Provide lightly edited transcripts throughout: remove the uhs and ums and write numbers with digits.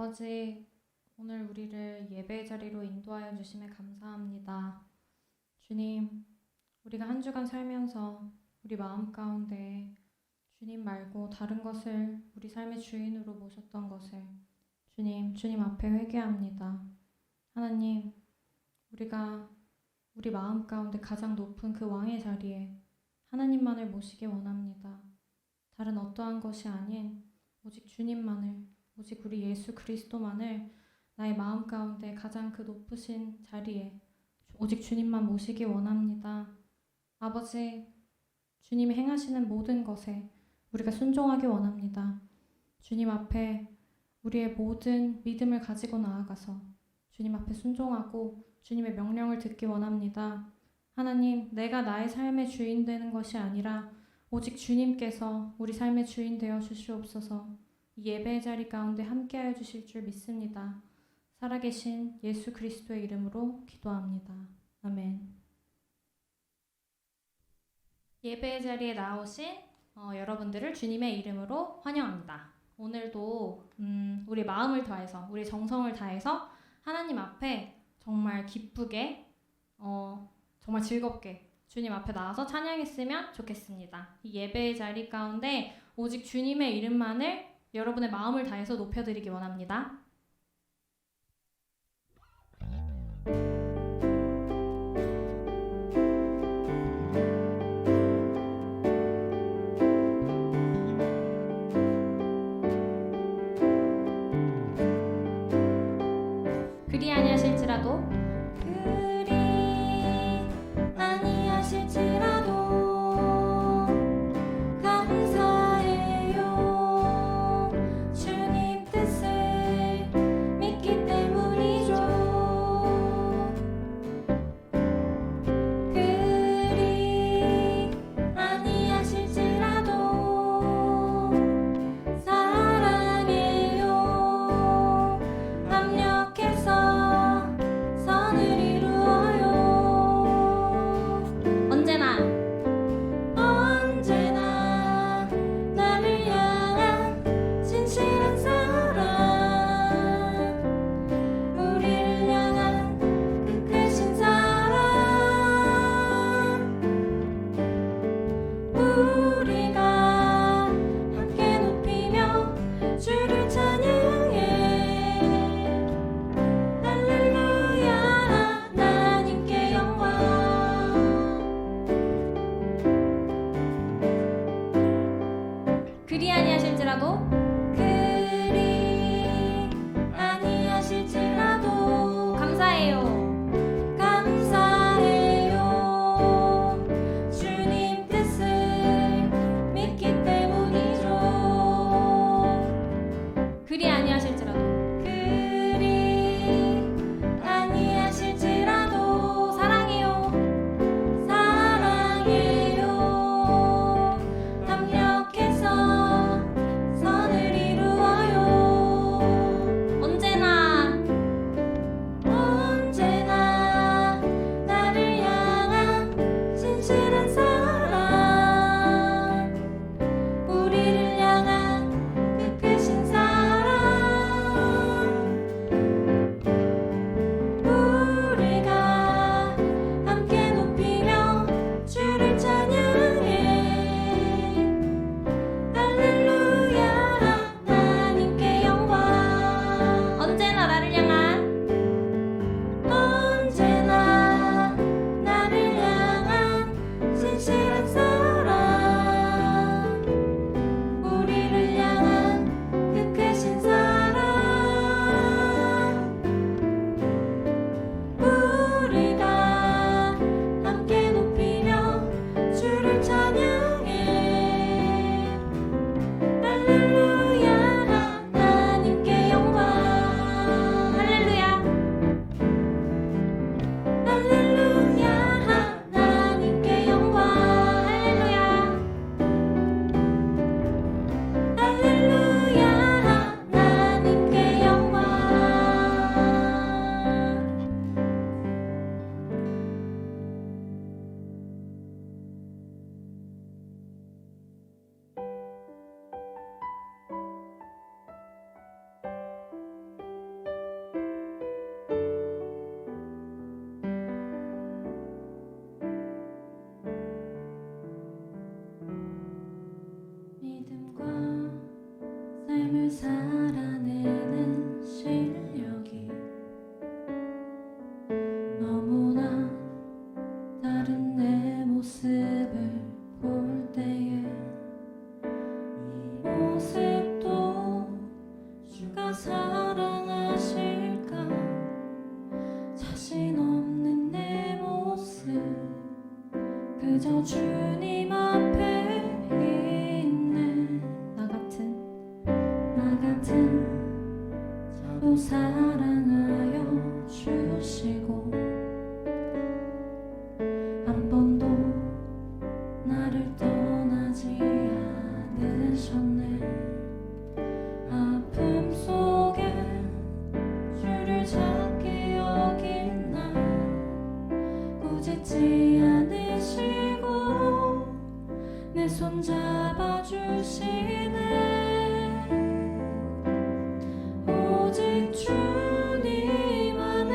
아버지, 오늘 우리를 예배의 자리로 인도하여 주심에 감사합니다. 주님, 우리가 한 주간 살면서 우리 마음 가운데 주님 말고 다른 것을 우리 삶의 주인으로 모셨던 것을 주님 앞에 회개합니다. 하나님, 우리가 우리 마음 가운데 가장 높은 그 왕의 자리에 하나님만을 모시기 원합니다. 다른 어떠한 것이 아닌 오직 주님만을, 오직 우리 예수 그리스도만을 나의 마음 가운데 가장 그 높으신 자리에 오직 주님만 모시기 원합니다. 아버지, 주님이 행하시는 모든 것에 우리가 순종하기 원합니다. 주님 앞에 우리의 모든 믿음을 가지고 나아가서 주님 앞에 순종하고 주님의 명령을 듣기 원합니다. 하나님, 내가 나의 삶의 주인 되는 것이 아니라 오직 주님께서 우리 삶의 주인 되어 주시옵소서. 이 예배의 자리 가운데 함께하여 주실 줄 믿습니다. 살아계신 예수 그리스도의 이름으로 기도합니다. 아멘. 예배의 자리에 나오신 여러분들을 주님의 이름으로 환영합니다. 오늘도 우리 마음을 다해서, 우리 정성을 다해서 하나님 앞에 정말 기쁘게, 정말 즐겁게 주님 앞에 나와서 찬양했으면 좋겠습니다. 이 예배의 자리 가운데 오직 주님의 이름만을 여러분의 마음을 다해서 높여드리기 원합니다. 그리 아니하실지라도 감사해요. 주님 뜻을 모습을 볼 때에 이 모습도 주가 사랑하실까? 자신 없는 내 모습 그저 주님 앞에 있네. 나 같은 자도 사랑하여 주시고 한 번도 나를 떠나지 않으셨네. 아픔 속에 주를 작게 여긴 날 꾸짖지 않으시고 내 손 잡아주시네. 오직 주님 안에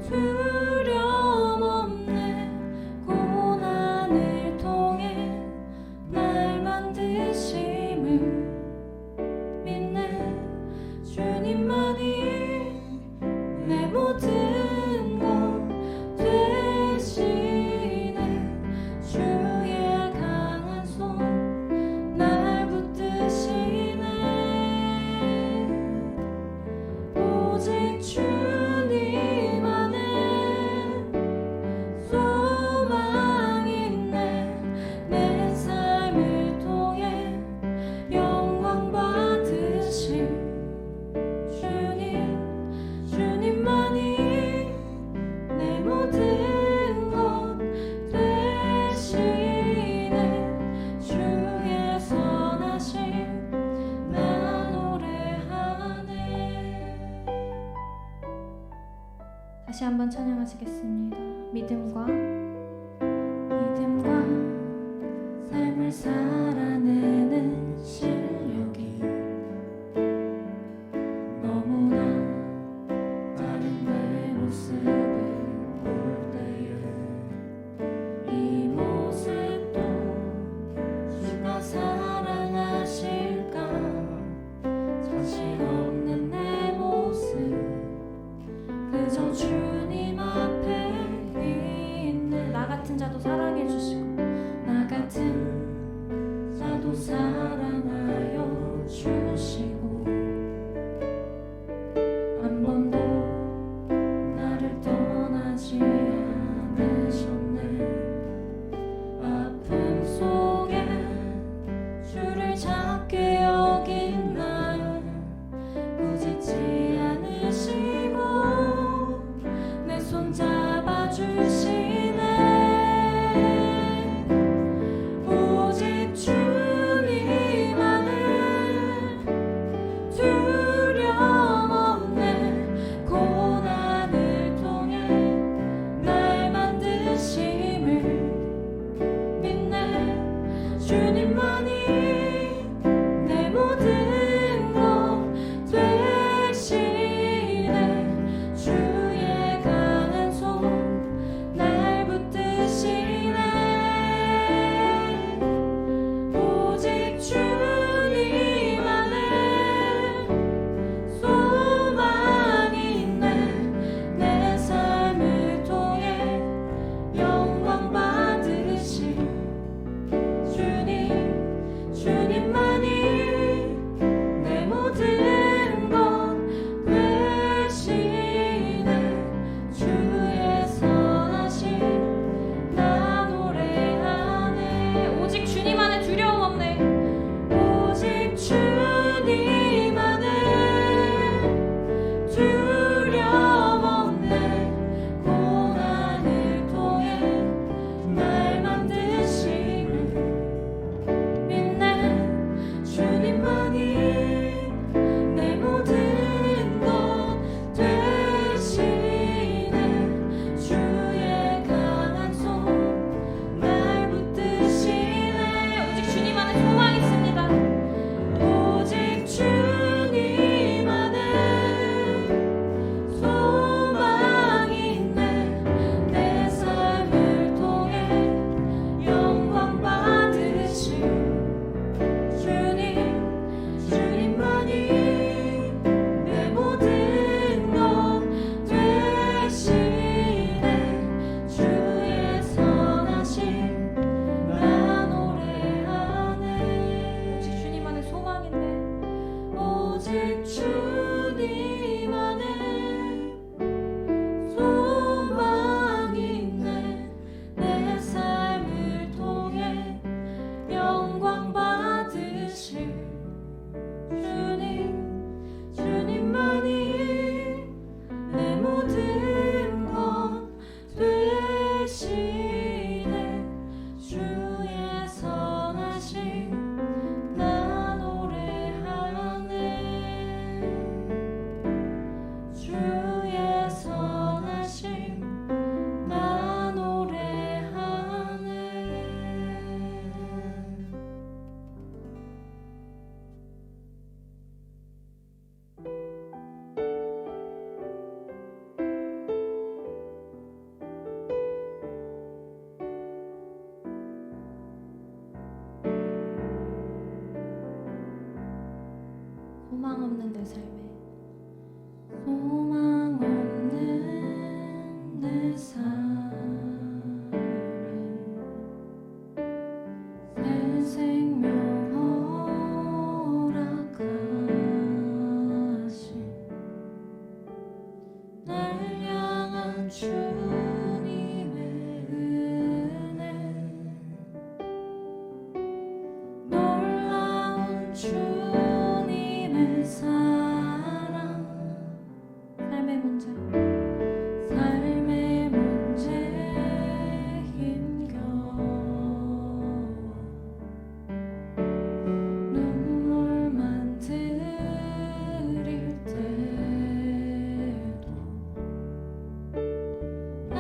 두려움 없네. 고난을 통해 날 만드심을 믿네. 주님만이 내 모든 것 되시네. 주의 강한 손 날 붙드시네. 오직 주님 안에 소망 있네. 내 삶을 통해 영광 받으실 주님만이 내 모든 것 되시네. 주의 선하심 나 노래하네. 다시 한번 찬양하시겠습니다. 믿음과 삶을 살아내는 실력이 너무나 다른 내 모습을 볼 때에 이 모습도 주가 사랑하실까? 자신 없는 내 모습 그저 주님 앞에 있네. 나 같은 자도 사랑해 주시고 나 같은 자도 사랑하여 주시고 한 번도 나를 떠나지 않으셨네. 아픔 속에 주를 작게 여긴 날 꾸짖지 않으시고 내 손 잡아주시네. 삶에 소망 없는 내 삶에 새 생명 허락하신 날 향한 주님의 은혜 놀라운 주님의 사랑 삶의 문제 힘겨워 눈물만 들일 때도 날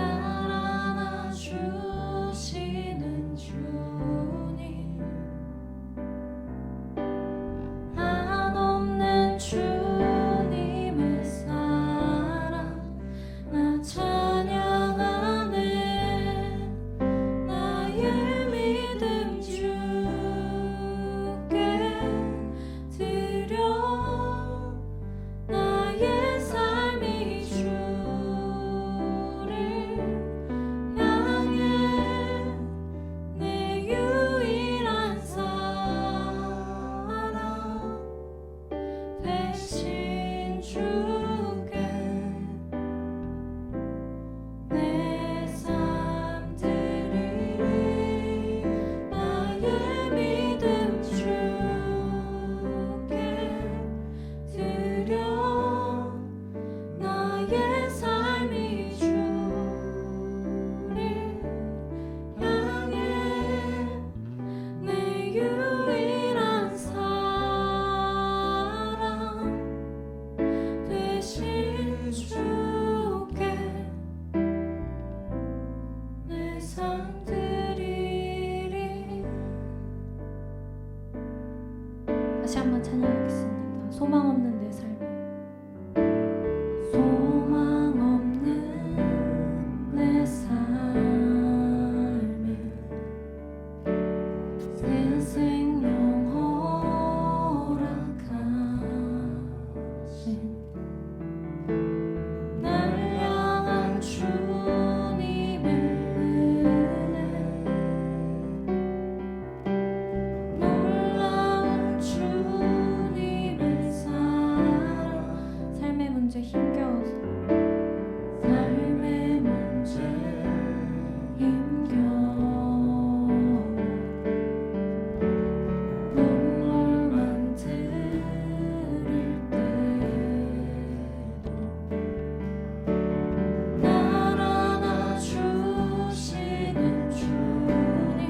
안아주시는 주님 한없는 주님의 사랑 나 찬양하네 나의 믿음 주께 드려 나의 삶이 주를 향해 내 유일한 사랑 대신 주께 내 삶 드리리 나의 믿음 주께 드려 나의 삶이 주를 향해 내 유일한 사랑 되신 주께 내 삶 드리리. 다시 한번 찬양하겠습니다. 소망 없는 내 삶에 소망 없는 내 삶에 새 생명 허락하신 날 향한 주님의 은혜 놀라운 주님의 사랑 삶의 문제 힘겨워서 삶의 문제 힘겨워 눈물만 들일 때도 날 안아주시는 주님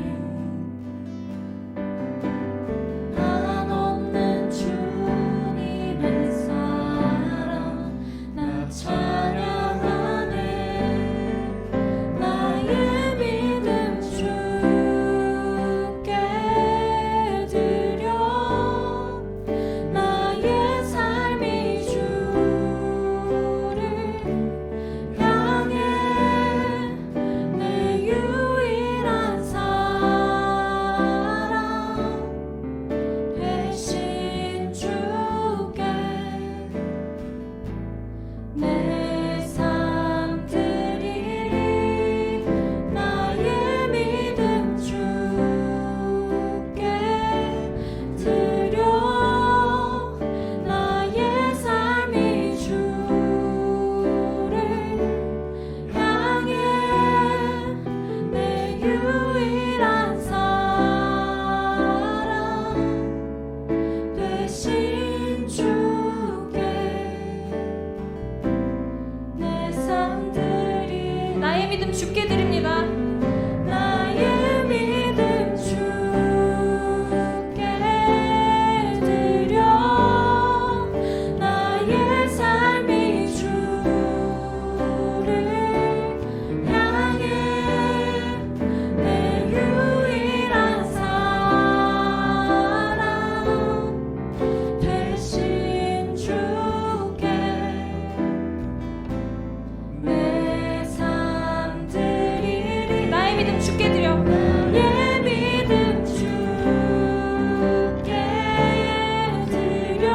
한없는 주님의 사랑 나 찬양하네 나의 믿음 주께 드려 나의 삶이 주를 향해 내 유일한 사랑 되신 주께 내 삶 드리리 나의 믿음 주께 드려 나의 삶이 주를 향해 내 유일한 사랑 되신 주께 내 삶 드리 나의 믿음 주께 드립니다. 나의 믿음 주께 드려 나의 삶이 주를 향해 내 유일한 사랑 되신 주께 내 삶 드리리 나의 믿음 주께 드려 나의 믿음 주께 드려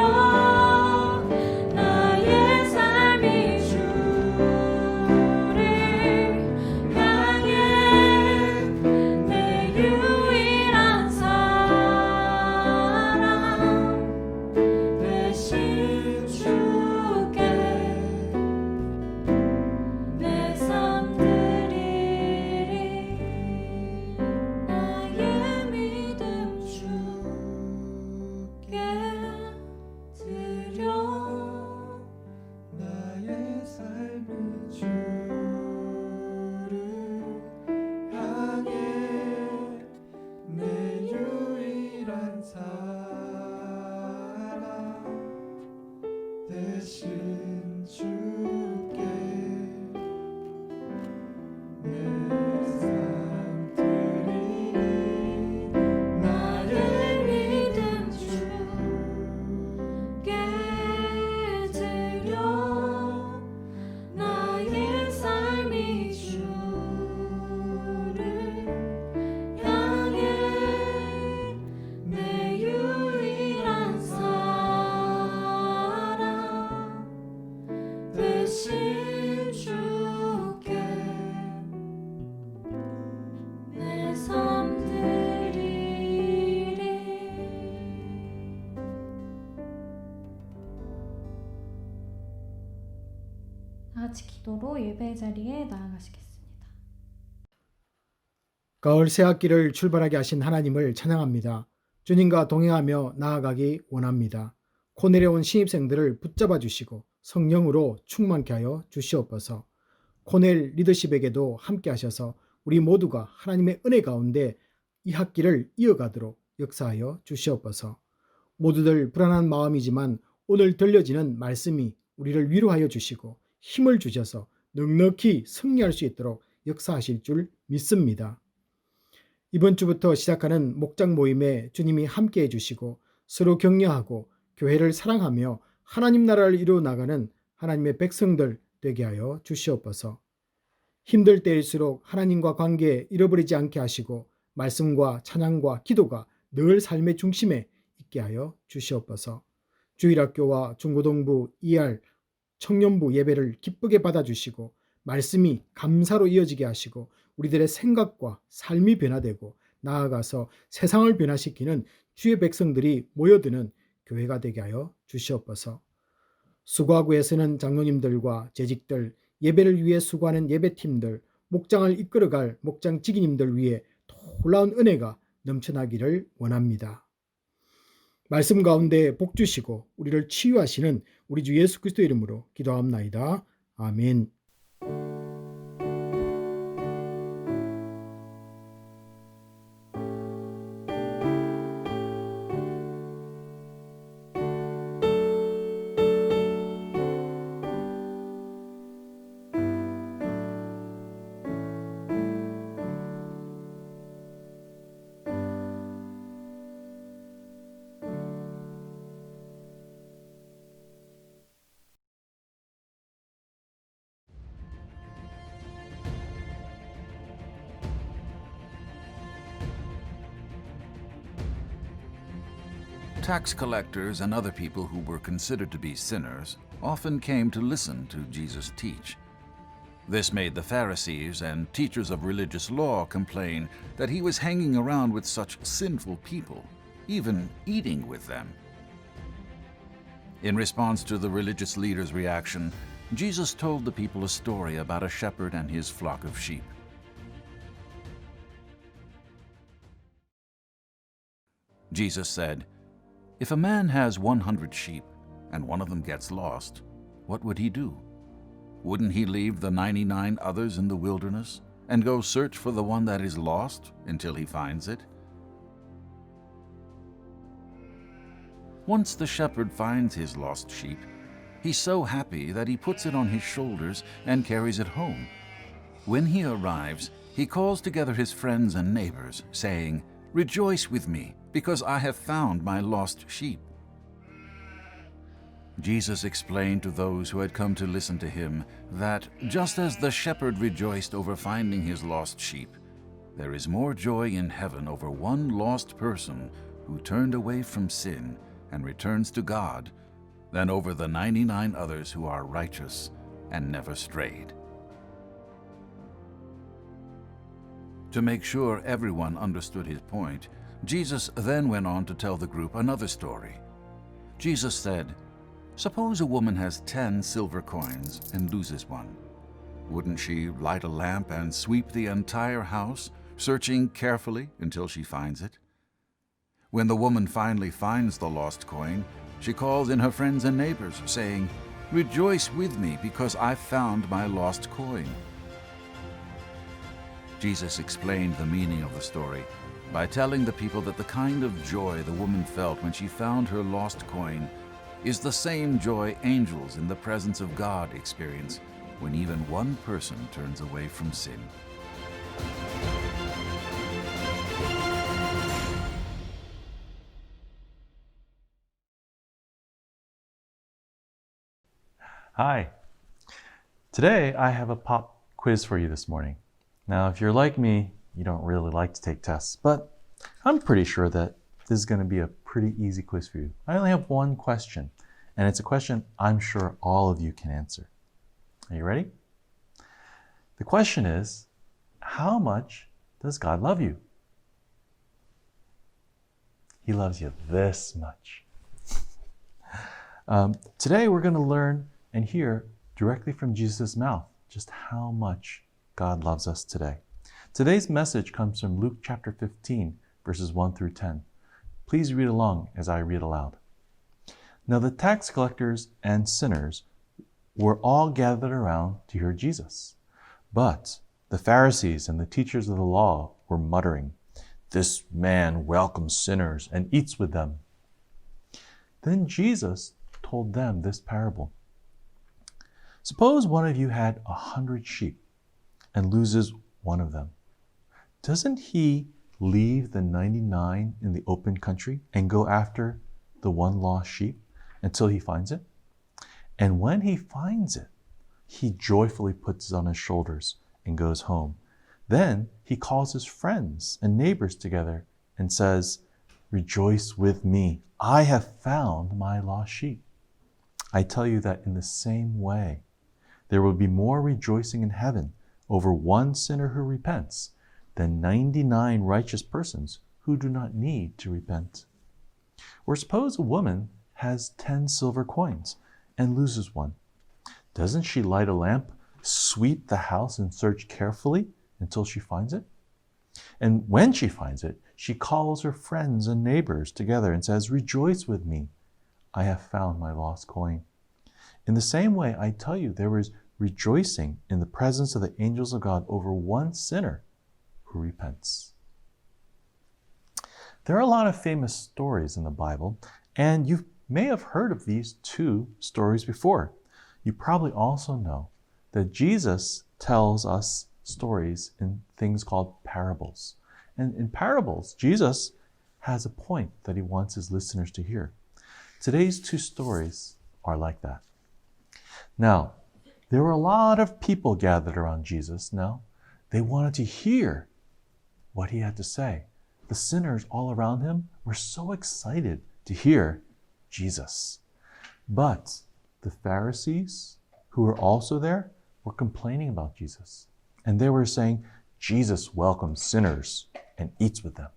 섬 드리리. 다 같이 기도로 예배의 자리에 나아가시겠습니다. 가을 새학기를 출발하게 하신 하나님을 찬양합니다. 주님과 동행하며 나아가기 원합니다. 코 내려온 신입생들을 붙잡아 주시고 성령으로 충만케 하여 주시옵소서. 코넬 리더십에게도 함께 하셔서 우리 모두가 하나님의 은혜 가운데 이 학기를 이어가도록 역사하여 주시옵소서. 모두들 불안한 마음이지만 오늘 들려지는 말씀이 우리를 위로하여 주시고 힘을 주셔서 넉넉히 승리할 수 있도록 역사하실 줄 믿습니다. 이번 주부터 시작하는 목장 모임에 주님이 함께해 주시고 서로 격려하고 교회를 사랑하며 하나님 나라를 이루어 나가는 하나님의 백성들 되게 하여 주시옵소서. 힘들 때일수록 하나님과 관계 잃어버리지 않게 하시고 말씀과 찬양과 기도가 늘 삶의 중심에 있게 하여 주시옵소서. 주일학교와 중고등부, ER, 청년부 예배를 기쁘게 받아주시고 말씀이 감사로 이어지게 하시고 우리들의 생각과 삶이 변화되고 나아가서 세상을 변화시키는 주의 백성들이 모여드는 교회가 되게 하여 주시옵소서. 수고하고 애쓰는 장로님들과 재직들, 예배를 위해 수고하는 예배팀들, 목장을 이끌어갈 목장 지기님들 위해 놀라운 은혜가 넘쳐나기를 원합니다. 말씀 가운데 복 주시고 우리를 치유하시는 우리 주 예수 그리스도 이름으로 기도합나이다. 아멘. Tax collectors and other people who were considered to be sinners often came to listen to Jesus teach. This made the Pharisees and teachers of religious law complain that he was hanging around with such sinful people, even eating with them. In response to the religious leaders' reaction, Jesus told the people a story about a shepherd and his flock of sheep. Jesus said, "If a man has 100 sheep and one of them gets lost, what would he do? Wouldn't he leave the 99 others in the wilderness and go search for the one that is lost until he finds it? Once the shepherd finds his lost sheep, he's so happy that he puts it on his shoulders and carries it home. When he arrives, he calls together his friends and neighbors, saying, 'Rejoice with me, because I have found my lost sheep.'" Jesus explained to those who had come to listen to him that just as the shepherd rejoiced over finding his lost sheep, there is more joy in heaven over one lost person who turned away from sin and returns to God than over the 99 others who are righteous and never strayed. To make sure everyone understood his point, Jesus then went on to tell the group another story. Jesus said, "Suppose a woman has 10 silver coins and loses one. Wouldn't she light a lamp and sweep the entire house, searching carefully until she finds it? When the woman finally finds the lost coin, she calls in her friends and neighbors, saying, 'Rejoice with me, because I found my lost coin.'" Jesus explained the meaning of the story by telling the people that the kind of joy the woman felt when she found her lost coin is the same joy angels in the presence of God experience when even one person turns away from sin. Hi. Today I have a pop quiz for you this morning. Now, if you're like me, you don't really like to take tests, but I'm pretty sure that this is going to be a pretty easy quiz for you. I only have one question, and it's a question I'm sure all of you can answer. Are you ready? The question is, how much does God love you? He loves you this much. Today we're going to learn and hear directly from Jesus' mouth just how much God loves us today. Today's message comes from Luke chapter 15, verses 1 through 10. Please read along as I read aloud. Now the tax collectors and sinners were all gathered around to hear Jesus. But the Pharisees and the teachers of the law were muttering, "This man welcomes sinners and eats with them." Then Jesus told them this parable. Suppose one of you had 100 sheep and loses one of them. Doesn't he leave the 99 in the open country and go after the one lost sheep until he finds it? And when he finds it, he joyfully puts it on his shoulders and goes home. Then he calls his friends and neighbors together and says, "Rejoice with me, I have found my lost sheep." I tell you that in the same way, there will be more rejoicing in heaven over one sinner who repents than 99 righteous persons who do not need to repent. Or suppose a woman has 10 silver coins and loses one. Doesn't she light a lamp, sweep the house, and search carefully until she finds it? And when she finds it, she calls her friends and neighbors together and says, "Rejoice with me, I have found my lost coin." In the same way, I tell you, there is rejoicing in the presence of the angels of God over one sinner who repents. There are a lot of famous stories in the Bible, and you may have heard of these two stories before. You probably also know that Jesus tells us stories in things called parables. And in parables, Jesus has a point that he wants his listeners to hear. Today's two stories are like that. Now, there were a lot of people gathered around Jesus now. They wanted to hear what he had to say. The sinners all around him were so excited to hear Jesus. But the Pharisees, who were also there, were complaining about Jesus. And they were saying, "Jesus welcomes sinners and eats with them."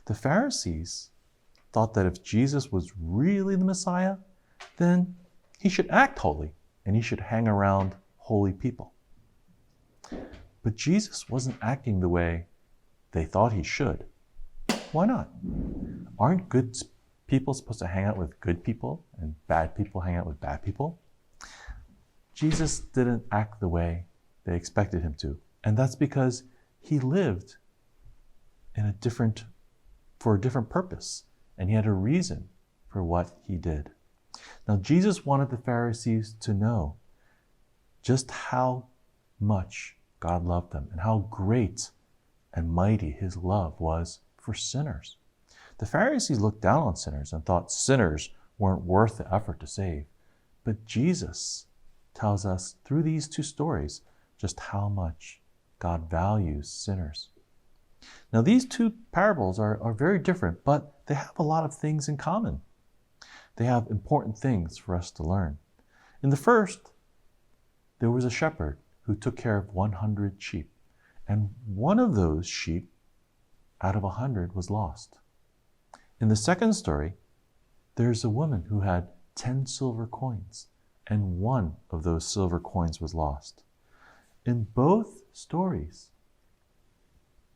The Pharisees thought that if Jesus was really the Messiah, then he should act holy and he should hang around holy people. But Jesus wasn't acting the way they thought he should. Why not? Aren't good people supposed to hang out with good people and bad people hang out with bad people? Jesus didn't act the way they expected him to. And that's because he lived for a different purpose. And he had a reason for what he did. Now, Jesus wanted the Pharisees to know just how much God loved them and how great and mighty his love was for sinners. The Pharisees looked down on sinners and thought sinners weren't worth the effort to save. But Jesus tells us through these two stories just how much God values sinners. Now, these two parables are very different, but they have a lot of things in common. They have important things for us to learn. In the first, there was a shepherd who took care of 100 sheep, and one of those sheep out of 100 was lost. In the second story, there's a woman who had 10 silver coins, and one of those silver coins was lost. In both stories,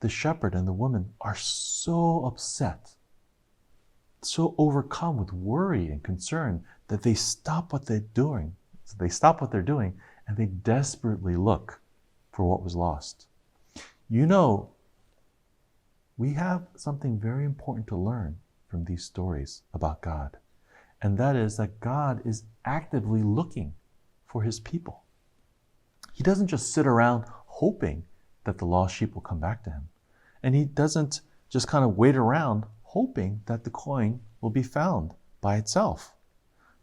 the shepherd and the woman are so upset, so overcome with worry and concern that they stop what they're doing. So they stop what they're doing and they desperately look for what was lost. You know, we have something very important to learn from these stories about God, and that is that God is actively looking for his people. He doesn't just sit around hoping that the lost sheep will come back to him. And he doesn't just kind of wait around hoping that the coin will be found by itself.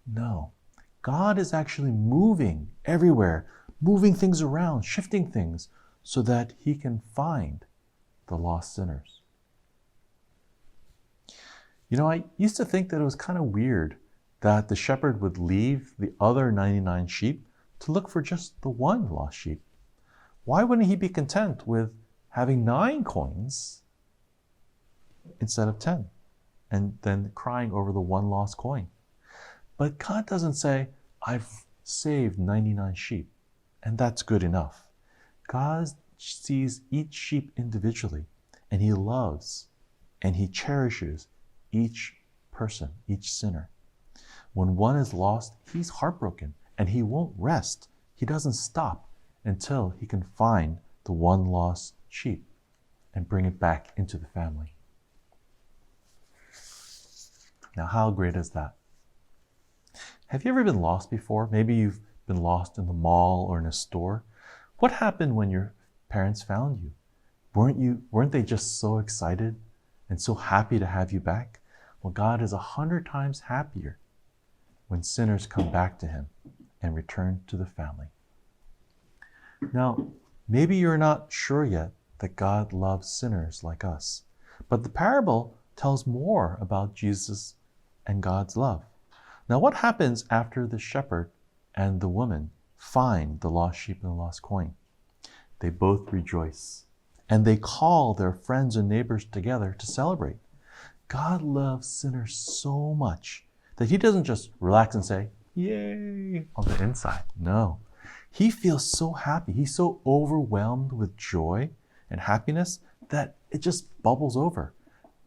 No, God is actually moving everywhere, moving things around, shifting things so that he can find the lost sinners. You know, I used to think that it was kind of weird that the shepherd would leave the other 99 sheep to look for just the one lost sheep. Why wouldn't he be content with having 9 coins instead of 10, and then crying over the one lost coin. But God doesn't say, I've saved 99 sheep, and that's good enough. God sees each sheep individually, and He loves and He cherishes each person, each sinner. When one is lost, He's heartbroken, and He won't rest. He doesn't stop until He can find the one lost sheep and bring it back into the family. Now, how great is that? Have you ever been lost before? Maybe you've been lost in the mall or in a store. What happened when your parents found you? Weren't they just so excited and so happy to have you back? Well, God is 100 times happier when sinners come back to Him and return to the family. Now, maybe you're not sure yet that God loves sinners like us, but the parable tells more about Jesus and God's love. Now, what happens after the shepherd and the woman find the lost sheep and the lost coin? They both rejoice, and they call their friends and neighbors together to celebrate. God loves sinners so much that He doesn't just relax and say, yay, on the inside. No, He feels so happy. He's so overwhelmed with joy and happiness that it just bubbles over.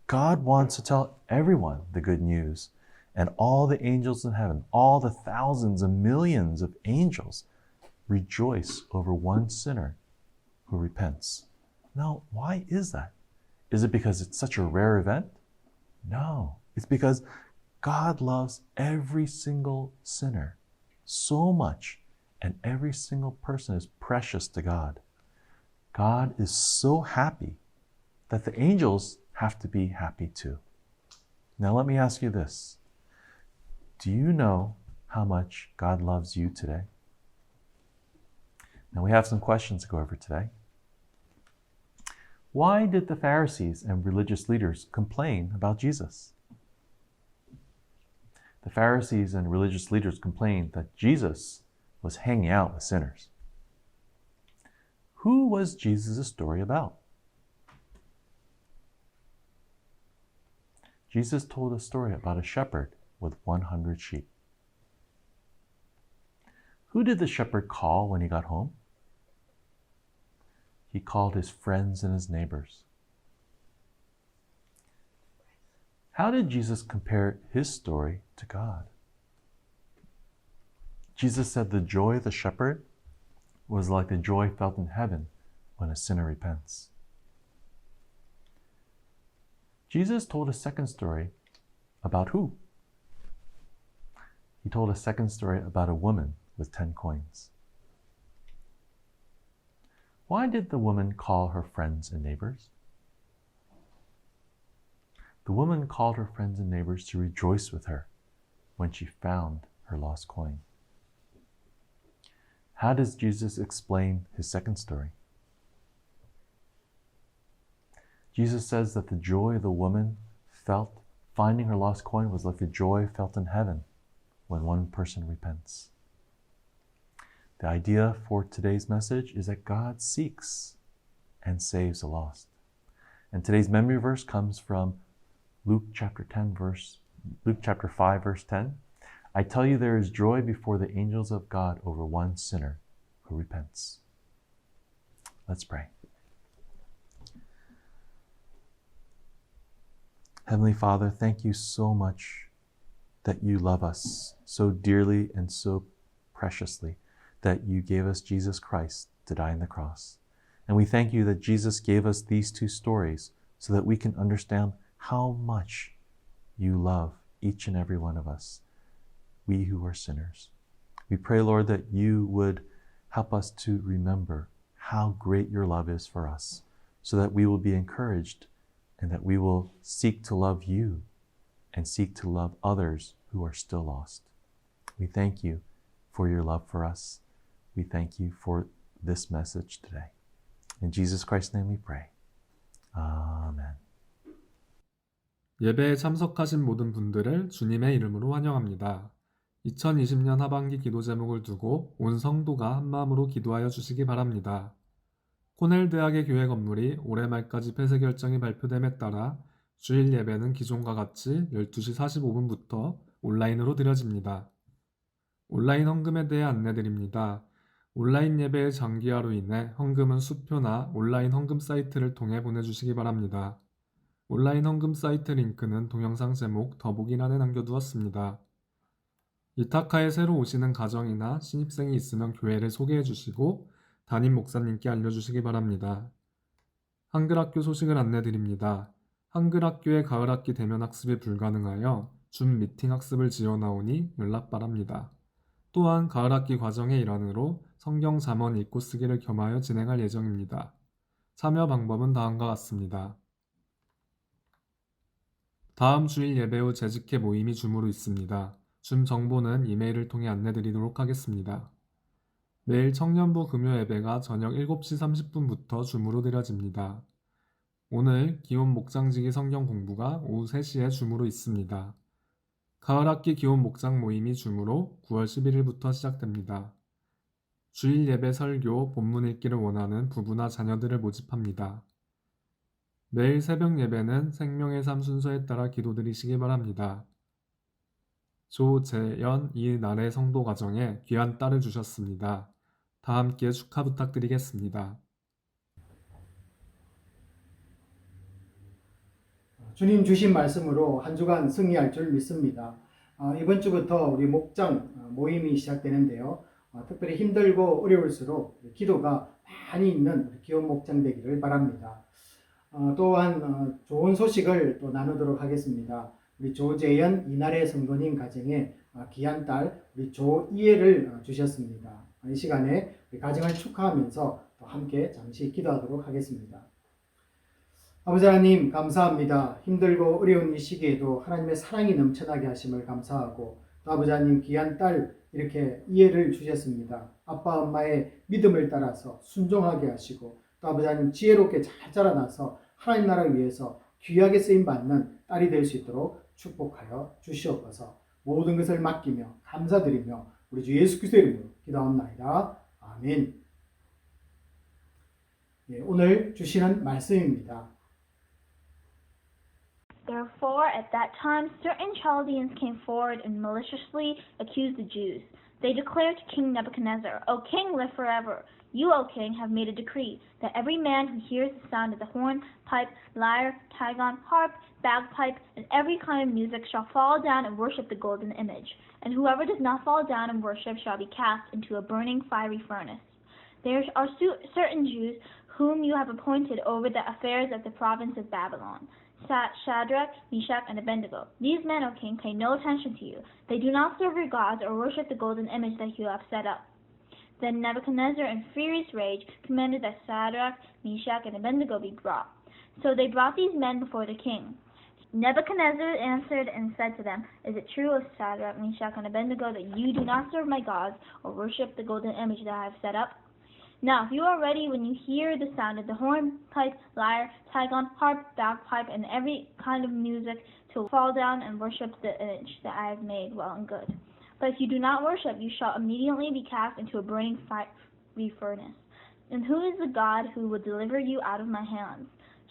God wants to tell everyone the good news, and all the angels in heaven, all the thousands and millions of angels rejoice over one sinner who repents. Now, why is that? Is it because it's such a rare event? No, it's because God loves every single sinner so much, and every single person is precious to God. God is so happy that the angels have to be happy too. Now, let me ask you this. Do you know how much God loves you today? Now, we have some questions to go over today. Why did the Pharisees and religious leaders complain about Jesus? The Pharisees and religious leaders complained that Jesus was hanging out with sinners. Who was Jesus' story about? Jesus told a story about a shepherd with 100 sheep. Who did the shepherd call when he got home? He called his friends and his neighbors. How did Jesus compare his story to God? Jesus said the joy of the shepherd was like the joy felt in heaven when a sinner repents. Jesus told a second story about who? He told a second story about a woman with 10 coins. Why did the woman call her friends and neighbors? The woman called her friends and neighbors to rejoice with her when she found her lost coin. How does Jesus explain his second story? Jesus says that the joy the woman felt finding her lost coin was like the joy felt in heaven when one person repents. The idea for today's message is that God seeks and saves the lost. And today's memory verse comes from Luke chapter 5, verse 10. I tell you, there is joy before the angels of God over one sinner who repents. Let's pray. Heavenly Father, thank you so much that you love us so dearly and so preciously, that you gave us Jesus Christ to die on the cross. And we thank you that Jesus gave us these two stories so that we can understand how much you love each and every one of us, we who are sinners. We pray, Lord, that you would help us to remember how great your love is for us, so that we will be encouraged and that we will seek to love you and seek to love others who are still lost. We thank you for your love for us. We thank you for this message today. In Jesus Christ's name we pray. Amen. 예배에 참석하신 모든 분들을 주님의 이름으로 환영합니다. 2020년 하반기 기도 제목을 두고 온 성도가 한마음으로 기도하여 주시기 바랍니다. 코넬 대학의 교회 건물이 올해 말까지 폐쇄 결정이 발표됨에 따라 주일 예배는 기존과 같이 12시 45분부터 온라인으로 드려집니다. 온라인 헌금에 대해 안내드립니다. 온라인 예배의 장기화로 인해 헌금은 수표나 온라인 헌금 사이트를 통해 보내주시기 바랍니다. 온라인 헌금 사이트 링크는 동영상 제목 더보기란에 남겨두었습니다. 이타카에 새로 오시는 가정이나 신입생이 있으면 교회를 소개해 주시고 담임 목사님께 알려주시기 바랍니다. 한글학교 소식을 안내드립니다. 한글학교의 가을학기 대면 학습이 불가능하여 줌 미팅 학습을 지원하오니 연락 바랍니다. 또한 가을학기 과정의 일환으로 성경 잠언 읽고 쓰기를 겸하여 진행할 예정입니다. 참여 방법은 다음과 같습니다. 다음 주일 예배 후 재직회 모임이 줌으로 있습니다. 줌 정보는 이메일을 통해 안내드리도록 하겠습니다. 매일 청년부 금요 예배가 저녁 7시 30분부터 줌으로 드려집니다. 오늘 기혼 목장지기 성경 공부가 오후 3시에 줌으로 있습니다. 가을학기 기혼 목장 모임이 줌으로 9월 11일부터 시작됩니다. 주일 예배 설교, 본문 읽기를 원하는 부부나 자녀들을 모집합니다. 매일 새벽 예배는 생명의 삶 순서에 따라 기도드리시기 바랍니다. 조재연 이날의 성도 가정에 귀한 딸을 주셨습니다. 다 함께 축하 부탁드리겠습니다. 주님 주신 말씀으로 한 주간 승리할 줄 믿습니다. 이번 주부터 우리 목장 모임이 시작되는데요. 특별히 힘들고 어려울수록 기도가 많이 있는 우리 기혼 목장 되기를 바랍니다. 또한 좋은 소식을 또 나누도록 하겠습니다. 우리 조재현 이날의 성도님 가정에 귀한 딸 우리 조이혜를 주셨습니다. 이 시간에 우리 가정을 축하하면서 또 함께 잠시 기도하도록 하겠습니다. 아버지 하나님 감사합니다. 힘들고 어려운 이 시기에도 하나님의 사랑이 넘쳐나게 하심을 감사하고 또 아버지 하나님 귀한 딸 이렇게 이해를 주셨습니다. 아빠 엄마의 믿음을 따라서 순종하게 하시고 또 아버지 하나님 지혜롭게 잘 자라나서 하나님 나라를 위해서 귀하게 쓰임받는 딸이 될 수 있도록 축복하여 주시옵소서. 모든 것을 맡기며 감사드리며 우리 주 예수 그리스도의 이름으로 기도합나이다. 아멘. 오늘 주시는 말씀입니다. Therefore, at that time, certain Chaldeans came forward and maliciously accused the Jews. They declared to King Nebuchadnezzar, O king, live forever. You, O king, have made a decree that every man who hears the sound of the horn, pipe, lyre, trigon, harp, bagpipe, and every kind of music shall fall down and worship the golden image. And whoever does not fall down and worship shall be cast into a burning fiery furnace. There are certain Jews whom you have appointed over the affairs of the province of Babylon. Shadrach, Meshach, and Abednego. These men, O king, pay no attention to you. They do not serve your gods or worship the golden image that you have set up. Then Nebuchadnezzar, in furious rage, commanded that Shadrach, Meshach, and Abednego be brought. So they brought these men before the king. Nebuchadnezzar answered and said to them, Is it true, O Shadrach, Meshach, and Abednego, that you do not serve my gods or worship the golden image that I have set up? Now, if you are ready when you hear the sound of the horn, pipe, lyre, trigon, harp, bagpipe, and every kind of music, to fall down and worship the image that I have made, well and good. But if you do not worship, you shall immediately be cast into a burning fiery furnace. And who is the God who will deliver you out of my hands?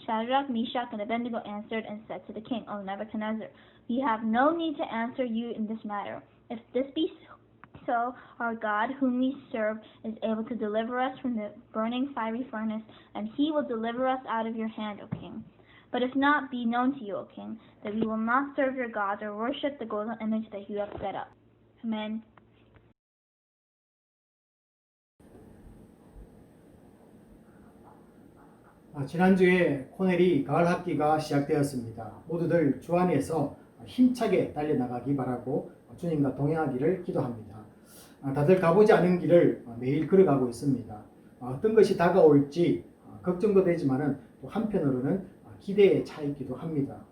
Shadrach, Meshach, and Abednego answered and said to the king, O Nebuchadnezzar, we have no need to answer you in this matter. If this be so, our God, whom we serve, is able to deliver us from the burning fiery furnace, and he will deliver us out of your hand, O king. But if not, be known to you, O king, that we will not serve your gods or worship the golden image that you have set up. Amen. 지난주에 코넬이 가을 학기가 시작되었습니다. 모두들 주 안에서 힘차게 달려나가기 바라고 주님과 동행하기를 기도합니다. 다들 가보지 않은 길을 매일 걸어가고 있습니다. 어떤 것이 다가올지 걱정도 되지만은 또 한편으로는 기대에 차 있기도 합니다.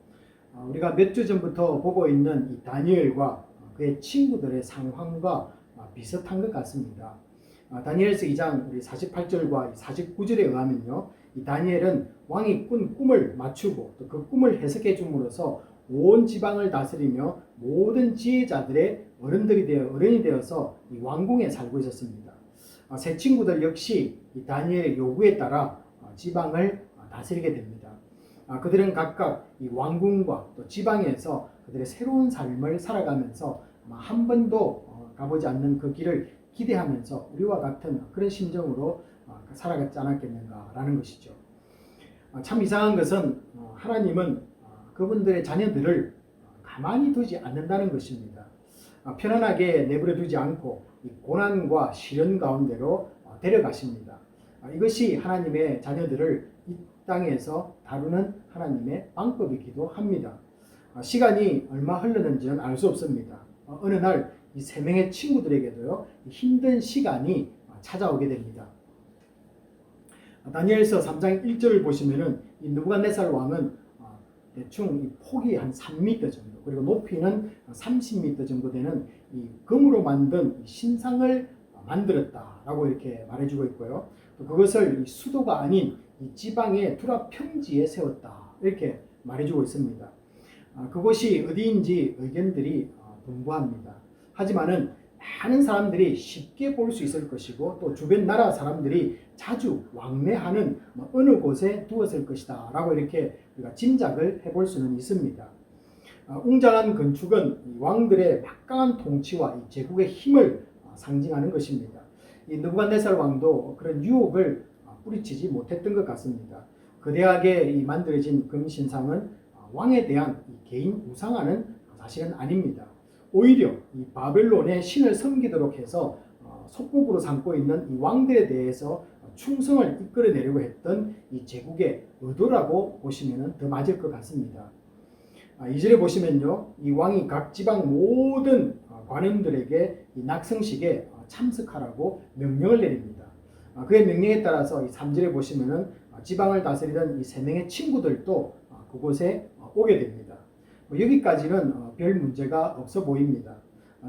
우리가 몇 주 전부터 보고 있는 이 다니엘과 그의 친구들의 상황과 비슷한 것 같습니다. 다니엘서 2장 우리 48절과 49절에 의하면요, 이 다니엘은 왕이 꾼 꿈을 맞추고 또 그 꿈을 해석해 줌으로써 온 지방을 다스리며 모든 지혜자들의 어른이 되어서 이 왕궁에 살고 있었습니다. 새 친구들 역시 이 다니엘의 요구에 따라 지방을 다스리게 됩니다. 그들은 각각 이 왕궁과 또 지방에서 그들의 새로운 삶을 살아가면서 한 번도 가보지 않는 그 길을 기대하면서 우리와 같은 그런 심정으로 살아가지 않았겠는가라는 것이죠. 참 이상한 것은 하나님은 그분들의 자녀들을 가만히 두지 않는다는 것입니다. 편안하게 내버려 두지 않고 이 고난과 시련 가운데로 데려가십니다. 이것이 하나님의 자녀들을 이 땅에서 다루는 하나님의 방법이기도 합니다. 시간이 얼마 흘렀는지는 알 수 없습니다. 어느 날 이 세 명의 친구들에게도요, 힘든 시간이 찾아오게 됩니다. 다니엘서 3장 1절을 보시면은 이 느부갓네살 왕은 대충 이 폭이 한 3m 정도, 그리고 높이는 30m 정도 되는 이 금으로 만든 신상을 만들었다라고 이렇게 말해주고 있고요. 또 그것을 이 수도가 아닌 이 지방의 두라 평지에 세웠다 이렇게 말해주고 있습니다. 그곳이 어디인지 의견들이 분분합니다. 하지만은 많은 사람들이 쉽게 볼 수 있을 것이고 또 주변 나라 사람들이 자주 왕래하는 어느 곳에 두었을 것이다 라고 이렇게 우리가 짐작을 해볼 수는 있습니다. 웅장한 건축은 왕들의 막강한 통치와 이 제국의 힘을 상징하는 것입니다. 이 느부갓네살 왕도 그런 유혹을 뿌리치지 못했던 것 같습니다. 거대하게 만들어진 금신상은 왕에 대한 개인 우상화는 사실은 아닙니다. 오히려 이 바벨론의 신을 섬기도록 해서 속국으로 삼고 있는 이 왕들에 대해서 충성을 이끌어내려고 했던 이 제국의 의도라고 보시면 더 맞을 것 같습니다. 2절에 보시면요, 이 왕이 각 지방 모든 관원들에게 이 낙성식에 참석하라고 명령을 내립니다. 그의 명령에 따라서 이 3절에 보시면은 지방을 다스리던 이 세 명의 친구들도 그곳에 오게 됩니다. 여기까지는 별 문제가 없어 보입니다.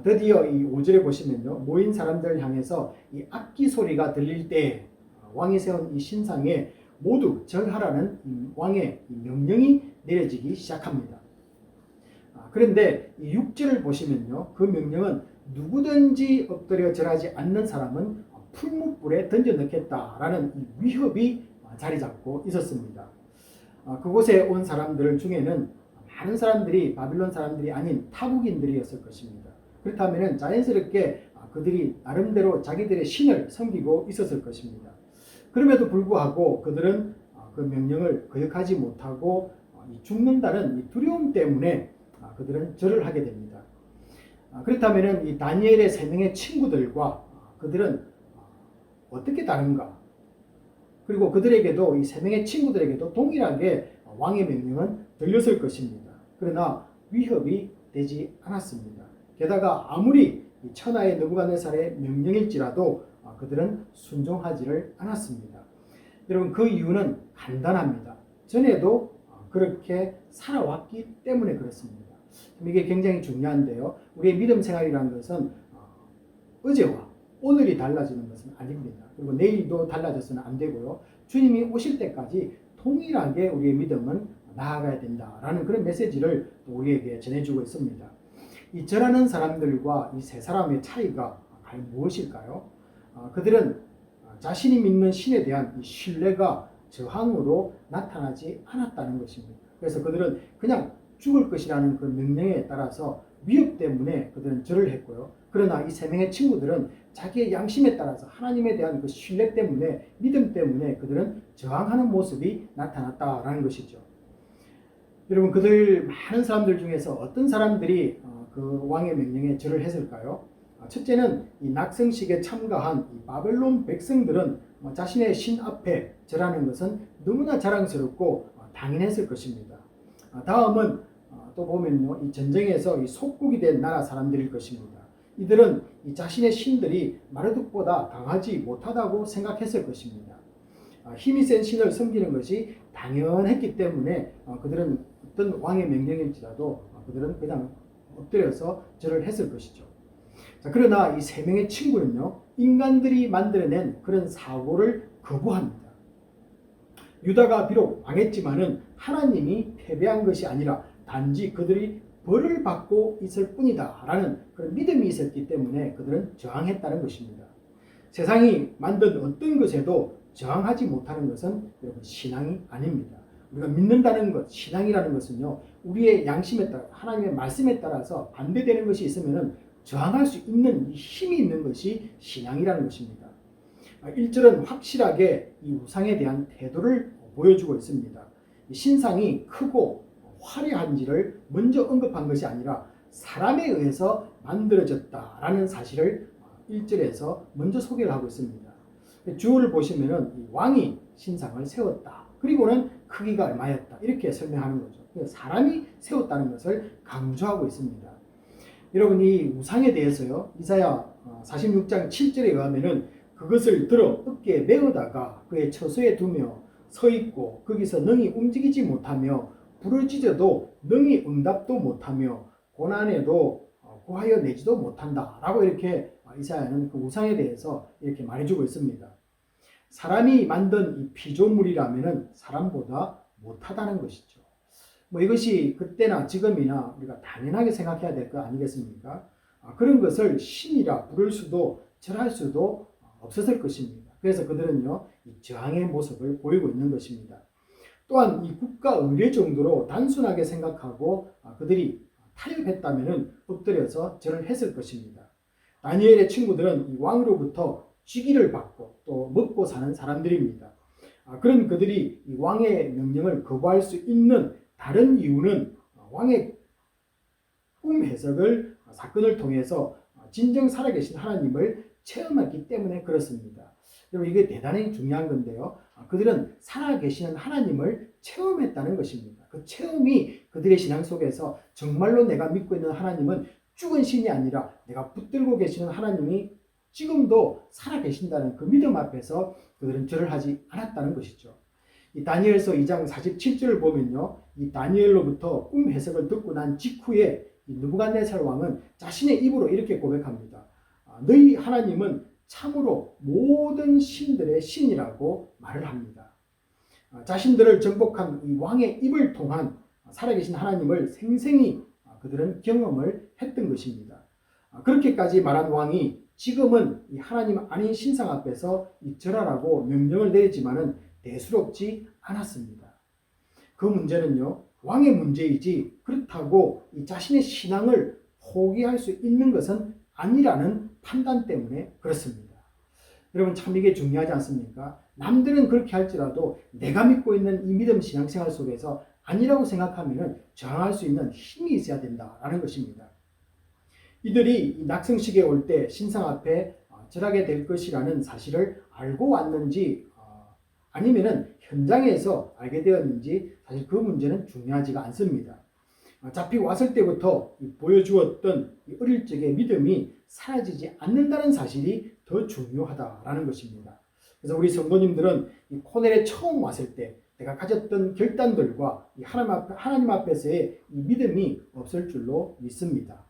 드디어 이 5절에 보시면요, 모인 사람들을 향해서 이 악기 소리가 들릴 때 왕이 세운 이 신상에 모두 절하라는 왕의 명령이 내려지기 시작합니다. 그런데 이 6절을 보시면요, 그 명령은 누구든지 엎드려 절하지 않는 사람은 풀무불에 던져 넣겠다라는 이 위협이 자리 잡고 있었습니다. 그곳에 온 사람들 중에는 많은 사람들이 바빌론 사람들이 아닌 타국인들이었을 것입니다. 그렇다면 자연스럽게 그들이 나름대로 자기들의 신을 섬기고 있었을 것입니다. 그럼에도 불구하고 그들은 그 명령을 거역하지 못하고 죽는다는 이 두려움 때문에 그들은 절을 하게 됩니다. 그렇다면 이 다니엘의 세 명의 친구들과 그들은 어떻게 다른가? 그리고 그들에게도 이 세 명의 친구들에게도 동일하게 왕의 명령은 들렸을 것입니다. 그러나 위협이 되지 않았습니다. 게다가 아무리 천하의 느부갓네살의 명령일지라도 그들은 순종하지를 않았습니다. 여러분, 그 이유는 간단합니다. 전에도 그렇게 살아왔기 때문에 그렇습니다. 이게 굉장히 중요한데요. 우리의 믿음 생활이라는 것은 어제와 오늘이 달라지는 것은 아닙니다. 그리고 내일도 달라져서는 안 되고요. 주님이 오실 때까지 동일하게 우리의 믿음은 나아가야 된다라는 그런 메시지를 우리에게 전해주고 있습니다. 이 절하는 사람들과 이 세 사람의 차이가 과연 무엇일까요? 그들은 자신이 믿는 신에 대한 이 신뢰가 저항으로 나타나지 않았다는 것입니다. 그래서 그들은 그냥 죽을 것이라는 그 명령에 따라서 위협 때문에 그들은 절을 했고요. 그러나 이 세 명의 친구들은 자기의 양심에 따라서 하나님에 대한 그 신뢰 때문에, 믿음 때문에 그들은 저항하는 모습이 나타났다라는 것이죠. 여러분, 그들 많은 사람들 중에서 어떤 사람들이 그 왕의 명령에 절을 했을까요? 첫째는 이 낙성식에 참가한 이 바벨론 백성들은 자신의 신 앞에 절하는 것은 너무나 자랑스럽고 당연했을 것입니다. 다음은 또 보면요, 이 전쟁에서 이 속국이 된 나라 사람들일 것입니다. 이들은 이 자신의 신들이 마르둑보다 강하지 못하다고 생각했을 것입니다. 힘이 센 신을 섬기는 것이 당연했기 때문에 그들은 어떤 왕의 명령일지라도 그들은 그냥 엎드려서 절을 했을 것이죠. 자, 그러나 이 세 명의 친구는요, 인간들이 만들어낸 그런 사고를 거부합니다. 유다가 비록 망했지만은 하나님이 패배한 것이 아니라 단지 그들이 벌을 받고 있을 뿐이다 라는 그런 믿음이 있었기 때문에 그들은 저항했다는 것입니다. 세상이 만든 어떤 것에도 저항하지 못하는 것은 여러분 신앙이 아닙니다. 우리가 믿는다는 것, 신앙이라는 것은요, 우리의 양심에 따라, 하나님의 말씀에 따라서 반대되는 것이 있으면은 저항할 수 있는 힘이 있는 것이 신앙이라는 것입니다. 1절은 확실하게 이 우상에 대한 태도를 보여주고 있습니다. 신상이 크고 화려한지를 먼저 언급한 것이 아니라 사람에 의해서 만들어졌다라는 사실을 1절에서 먼저 소개를 하고 있습니다. 주어를 보시면은 왕이 신상을 세웠다. 그리고는 크기가 얼마였다. 이렇게 설명하는 거죠. 사람이 세웠다는 것을 강조하고 있습니다. 여러분, 이 우상에 대해서요, 이사야 46장 7절에 의하면은 그것을 들어 어깨에 메어다가 그의 처소에 두며 서 있고 거기서 능히 움직이지 못하며 부르짖어도 능히 응답도 못하며 고난에도 구하여 내지도 못한다 라고 이렇게 이사야는 그 우상에 대해서 이렇게 말해주고 있습니다. 사람이 만든 이 피조물이라면 사람보다 못하다는 것이죠. 이것이 그때나 지금이나 우리가 당연하게 생각해야 될 거 아니겠습니까? 그런 것을 신이라 부를 수도 절할 수도 없었을 것입니다. 그래서 그들은요, 이 저항의 모습을 보이고 있는 것입니다. 또한 이 국가 의례 정도로 단순하게 생각하고 그들이 타협했다면 엎드려서 절을 했을 것입니다. 다니엘의 친구들은 이 왕으로부터 직위를 받고 또 먹고 사는 사람들입니다. 그런 그들이 이 왕의 명령을 거부할 수 있는 다른 이유는 왕의 꿈 해석을 사건을 통해서 진정 살아계신 하나님을 체험했기 때문에 그렇습니다. 여러분, 이게 대단히 중요한 건데요. 그들은 살아계시는 하나님을 체험했다는 것입니다. 그 체험이 그들의 신앙 속에서 정말로 내가 믿고 있는 하나님은 죽은 신이 아니라 내가 붙들고 계시는 하나님이 지금도 살아계신다는 그 믿음 앞에서 그들은 절을 하지 않았다는 것이죠. 이 다니엘서 2장 47절을 보면요, 이 다니엘로부터 꿈 해석을 듣고 난 직후에 이 느부갓네살 왕은 자신의 입으로 이렇게 고백합니다. 너희 하나님은 참으로 모든 신들의 신이라고 말을 합니다. 자신들을 정복한 이 왕의 입을 통한 살아계신 하나님을 생생히 그들은 경험을 했던 것입니다. 그렇게까지 말한 왕이 지금은 이 하나님 아닌 신상 앞에서 이 절하라고 명령을 내리지만은 대수롭지 않았습니다. 그 문제는요, 왕의 문제이지 그렇다고 이 자신의 신앙을 포기할 수 있는 것은 아니라는 판단 때문에 그렇습니다. 여러분, 참 이게 중요하지 않습니까? 남들은 그렇게 할지라도 내가 믿고 있는 이 믿음 신앙생활 속에서 아니라고 생각하면 저항할 수 있는 힘이 있어야 된다라는 것입니다. 이들이 낙성식에 올 때 신상 앞에 절하게 될 것이라는 사실을 알고 왔는지 아니면은 현장에서 알게 되었는지 사실 그 문제는 중요하지가 않습니다. 잡히고 왔을 때부터 보여주었던 어릴 적의 믿음이 사라지지 않는다는 사실이 더 중요하다라는 것입니다. 그래서 우리 성도님들은 이 코넬에 처음 왔을 때 내가 가졌던 결단들과 이 하나님 앞에서의 이 믿음이 없을 줄로 믿습니다.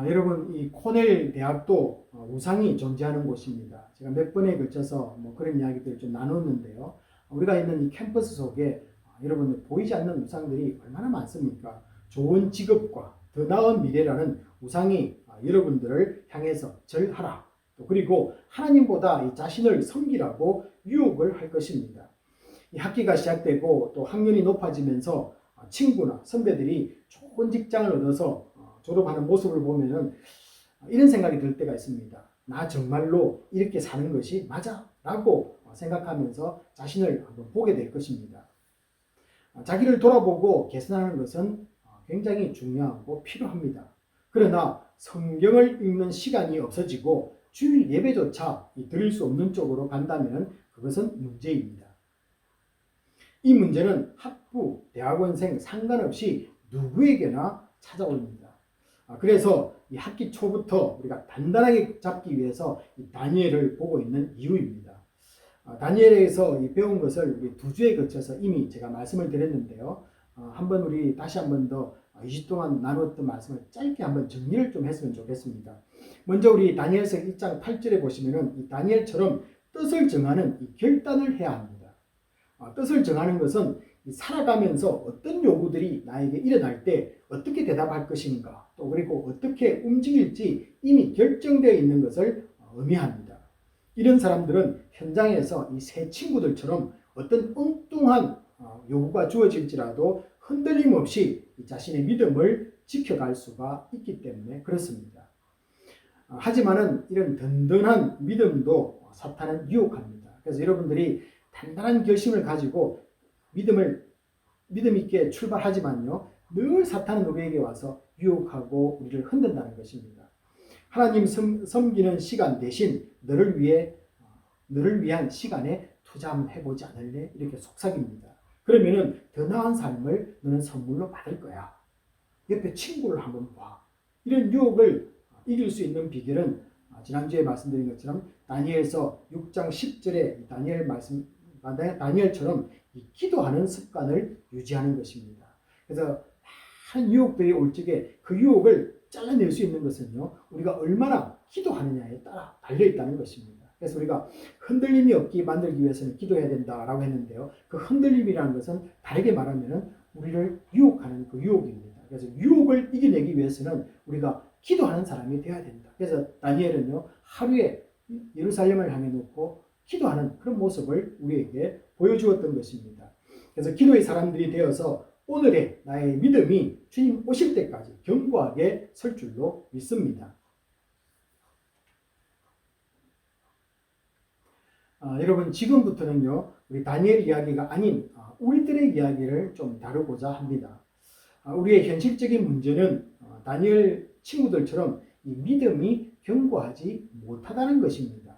여러분, 이 코넬 대학도 우상이 존재하는 곳입니다. 제가 몇 번에 걸쳐서 그런 이야기들을 좀 나눴는데요. 우리가 있는 이 캠퍼스 속에 여러분들 보이지 않는 우상들이 얼마나 많습니까? 좋은 직업과 더 나은 미래라는 우상이 여러분들을 향해서 절하라. 그리고 하나님보다 이 자신을 섬기라고 유혹을 할 것입니다. 이 학기가 시작되고 또 학년이 높아지면서 친구나 선배들이 좋은 직장을 얻어서 졸업하는 모습을 보면은 이런 생각이 들 때가 있습니다. 나 정말로 이렇게 사는 것이 맞아? 라고 생각하면서 자신을 한번 보게 될 것입니다. 자기를 돌아보고 개선하는 것은 굉장히 중요하고 필요합니다. 그러나 성경을 읽는 시간이 없어지고 주일 예배조차 드릴 수 없는 쪽으로 간다면 그것은 문제입니다. 이 문제는 학부, 대학원생 상관없이 누구에게나 찾아옵니다. 그래서 이 학기 초부터 우리가 단단하게 잡기 위해서 이 다니엘을 보고 있는 이유입니다. 다니엘에서 배운 것을 우리 2주에 거쳐서 이미 제가 말씀을 드렸는데요. 한번 우리 다시 한번 더 2주 동안 나눴던 말씀을 짧게 한번 정리를 좀 했으면 좋겠습니다. 먼저 우리 다니엘서 1장 8절에 보시면은 이 다니엘처럼 뜻을 정하는 이 결단을 해야 합니다. 뜻을 정하는 것은 살아가면서 어떤 요구들이 나에게 일어날 때 어떻게 대답할 것인가, 또 그리고 어떻게 움직일지 이미 결정되어 있는 것을 의미합니다. 이런 사람들은 현장에서 이 세 친구들처럼 어떤 엉뚱한 요구가 주어질지라도 흔들림 없이 자신의 믿음을 지켜갈 수가 있기 때문에 그렇습니다. 하지만은 이런 든든한 믿음도 사탄은 유혹합니다. 그래서 여러분들이 단단한 결심을 가지고 믿음 있게 출발하지만요, 늘 사탄은 우리에게 와서 유혹하고 우리를 흔든다는 것입니다. 하나님 섬기는 시간 대신 너를 위한 시간에 투자 한번 해보지 않을래? 이렇게 속삭입니다. 그러면은 더 나은 삶을 너는 선물로 받을 거야. 옆에 친구를 한번 봐. 이런 유혹을 이길 수 있는 비결은 지난주에 말씀드린 것처럼 다니엘서 6장 10절에 다니엘처럼 이 기도하는 습관을 유지하는 것입니다. 그래서 많은 유혹들이 올 적에 그 유혹을 잘라낼 수 있는 것은요, 우리가 얼마나 기도하느냐에 따라 달려있다는 것입니다. 그래서 우리가 흔들림이 없게 만들기 위해서는 기도해야 된다라고 했는데요, 그 흔들림이라는 것은 다르게 말하면 우리를 유혹하는 그 유혹입니다. 그래서 유혹을 이겨내기 위해서는 우리가 기도하는 사람이 되어야 된다. 그래서 다니엘은요, 하루에 예루살렘을 향해 놓고 기도하는 그런 모습을 우리에게 보여주었던 것입니다. 그래서 기도의 사람들이 되어서 오늘의 나의 믿음이 주님 오실 때까지 견고하게 설 줄로 믿습니다. 여러분, 지금부터는요, 우리 다니엘 이야기가 아닌 우리들의 이야기를 좀 다루고자 합니다. 우리의 현실적인 문제는 다니엘 친구들처럼 이 믿음이 견고하지 못하다는 것입니다.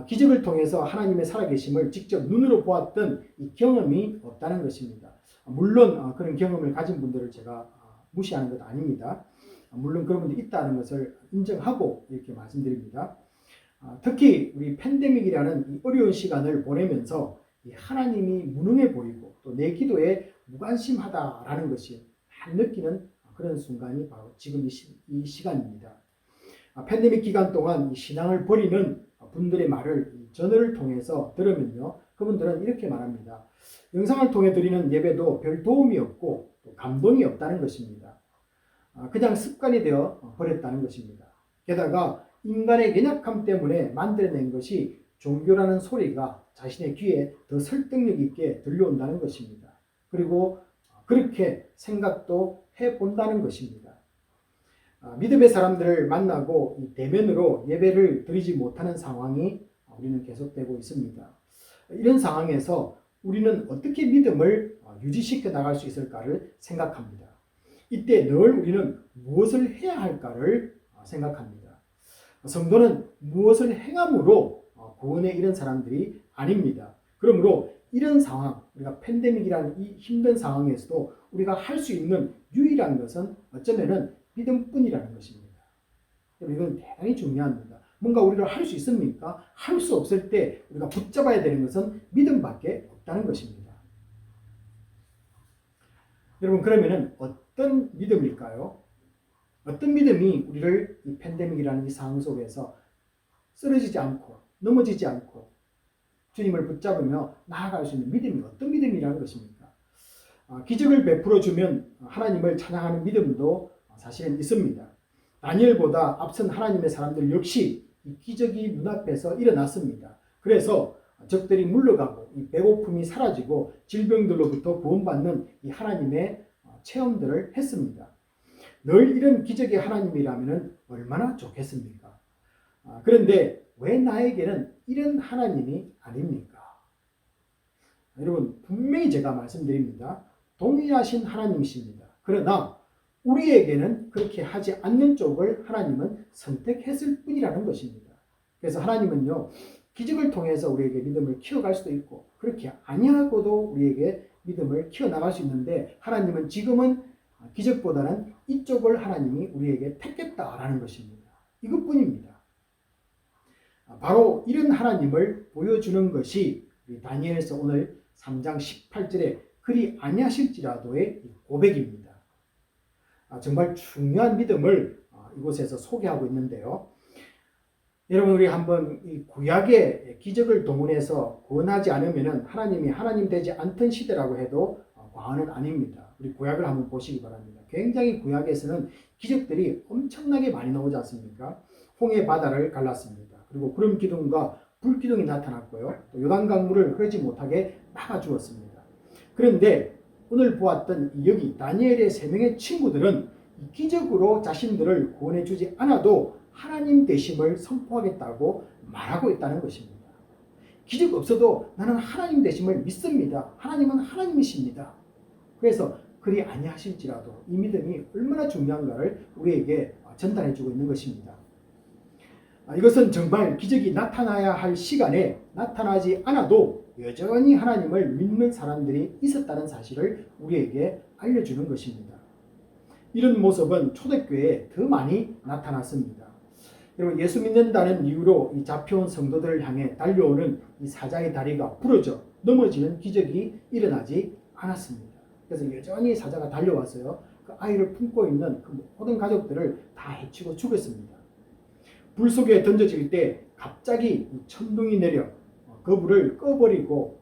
기적을 통해서 하나님의 살아계심을 직접 눈으로 보았던 이 경험이 없다는 것입니다. 물론 그런 경험을 가진 분들을 제가 무시하는 것 아닙니다. 물론 그런 분들이 있다는 것을 인정하고 이렇게 말씀드립니다. 특히 우리 팬데믹이라는 이 어려운 시간을 보내면서 이 하나님이 무능해 보이고 또 내 기도에 무관심하다라는 것이 느끼는 그런 순간이 바로 지금 이 시간입니다. 팬데믹 기간 동안 이 신앙을 버리는 분들의 말을 저널을 통해서 들으면요, 그분들은 이렇게 말합니다. 영상을 통해 드리는 예배도 별 도움이 없고 또 감동이 없다는 것입니다. 그냥 습관이 되어 버렸다는 것입니다. 게다가 인간의 연약함 때문에 만들어낸 것이 종교라는 소리가 자신의 귀에 더 설득력 있게 들려온다는 것입니다. 그리고 그렇게 생각도 해본다는 것입니다. 믿음의 사람들을 만나고 대면으로 예배를 드리지 못하는 상황이 우리는 계속되고 있습니다. 이런 상황에서 우리는 어떻게 믿음을 유지시켜 나갈 수 있을까를 생각합니다. 이때 늘 우리는 무엇을 해야 할까를 생각합니다. 성도는 무엇을 행함으로 구원에 이른 사람들이 아닙니다. 그러므로 이런 상황, 우리가 팬데믹이라는 이 힘든 상황에서도 우리가 할 수 있는 유일한 것은 어쩌면은 믿음뿐이라는 것입니다. 이건 대단히 중요합니다. 뭔가 우리가 할 수 있습니까? 할 수 없을 때 우리가 붙잡아야 되는 것은 믿음밖에 없다는 것입니다. 여러분, 그러면은 어떤 믿음일까요? 어떤 믿음이 우리를 이 팬데믹이라는 이 상황 속에서 쓰러지지 않고 넘어지지 않고 주님을 붙잡으며 나아갈 수 있는 믿음이 어떤 믿음이라는 것입니까? 기적을 베풀어 주면 하나님을 찬양하는 믿음도 사실은 있습니다. 다니엘보다 앞선 하나님의 사람들 역시 이 기적이 눈앞에서 일어났습니다. 그래서 적들이 물러가고 이 배고픔이 사라지고 질병들로부터 구원받는 이 하나님의 체험들을 했습니다. 늘 이런 기적의 하나님이라면 얼마나 좋겠습니까? 그런데 왜 나에게는 이런 하나님이 아닙니까? 여러분, 분명히 제가 말씀드립니다. 동일하신 하나님이십니다. 그러나 우리에게는 그렇게 하지 않는 쪽을 하나님은 선택했을 뿐이라는 것입니다. 그래서 하나님은요, 기적을 통해서 우리에게 믿음을 키워갈 수도 있고 그렇게 아니하고도 우리에게 믿음을 키워나갈 수 있는데, 하나님은 지금은 기적보다는 이쪽을 하나님이 우리에게 택했다라는 것입니다. 이것뿐입니다. 바로 이런 하나님을 보여주는 것이 다니엘서 오늘 3장 18절에 그리 아니하실지라도의 고백입니다. 정말 중요한 믿음을 이곳에서 소개하고 있는데요. 여러분, 우리 한번 이 구약의 기적을 동원해서 구원하지 않으면 하나님이 하나님 되지 않던 시대라고 해도 과언은 아닙니다. 우리 구약을 한번 보시기 바랍니다. 굉장히 구약에서는 기적들이 엄청나게 많이 나오지 않습니까? 홍해 바다를 갈랐습니다. 그리고 구름 기둥과 불기둥이 나타났고요. 또 요단강물을 흐르지 못하게 막아주었습니다. 그런데 오늘 보았던 여기 다니엘의 3명의 친구들은 기적으로 자신들을 구원해주지 않아도 하나님 되심을 선포하겠다고 말하고 있다는 것입니다. 기적 없어도 나는 하나님 되심을 믿습니다. 하나님은 하나님이십니다. 그래서 그리 아니하실지라도 이 믿음이 얼마나 중요한가를 우리에게 전달해주고 있는 것입니다. 이것은 정말 기적이 나타나야 할 시간에 나타나지 않아도 여전히 하나님을 믿는 사람들이 있었다는 사실을 우리에게 알려주는 것입니다. 이런 모습은 초대교회에 더 많이 나타났습니다. 그리고 예수 믿는다는 이유로 이 잡혀온 성도들을 향해 달려오는 이 사자의 다리가 부러져 넘어지는 기적이 일어나지 않았습니다. 그래서 여전히 사자가 달려와서요, 그 아이를 품고 있는 그 모든 가족들을 다 해치고 죽였습니다. 불 속에 던져질 때 갑자기 천둥이 내려 그 불을 꺼버리고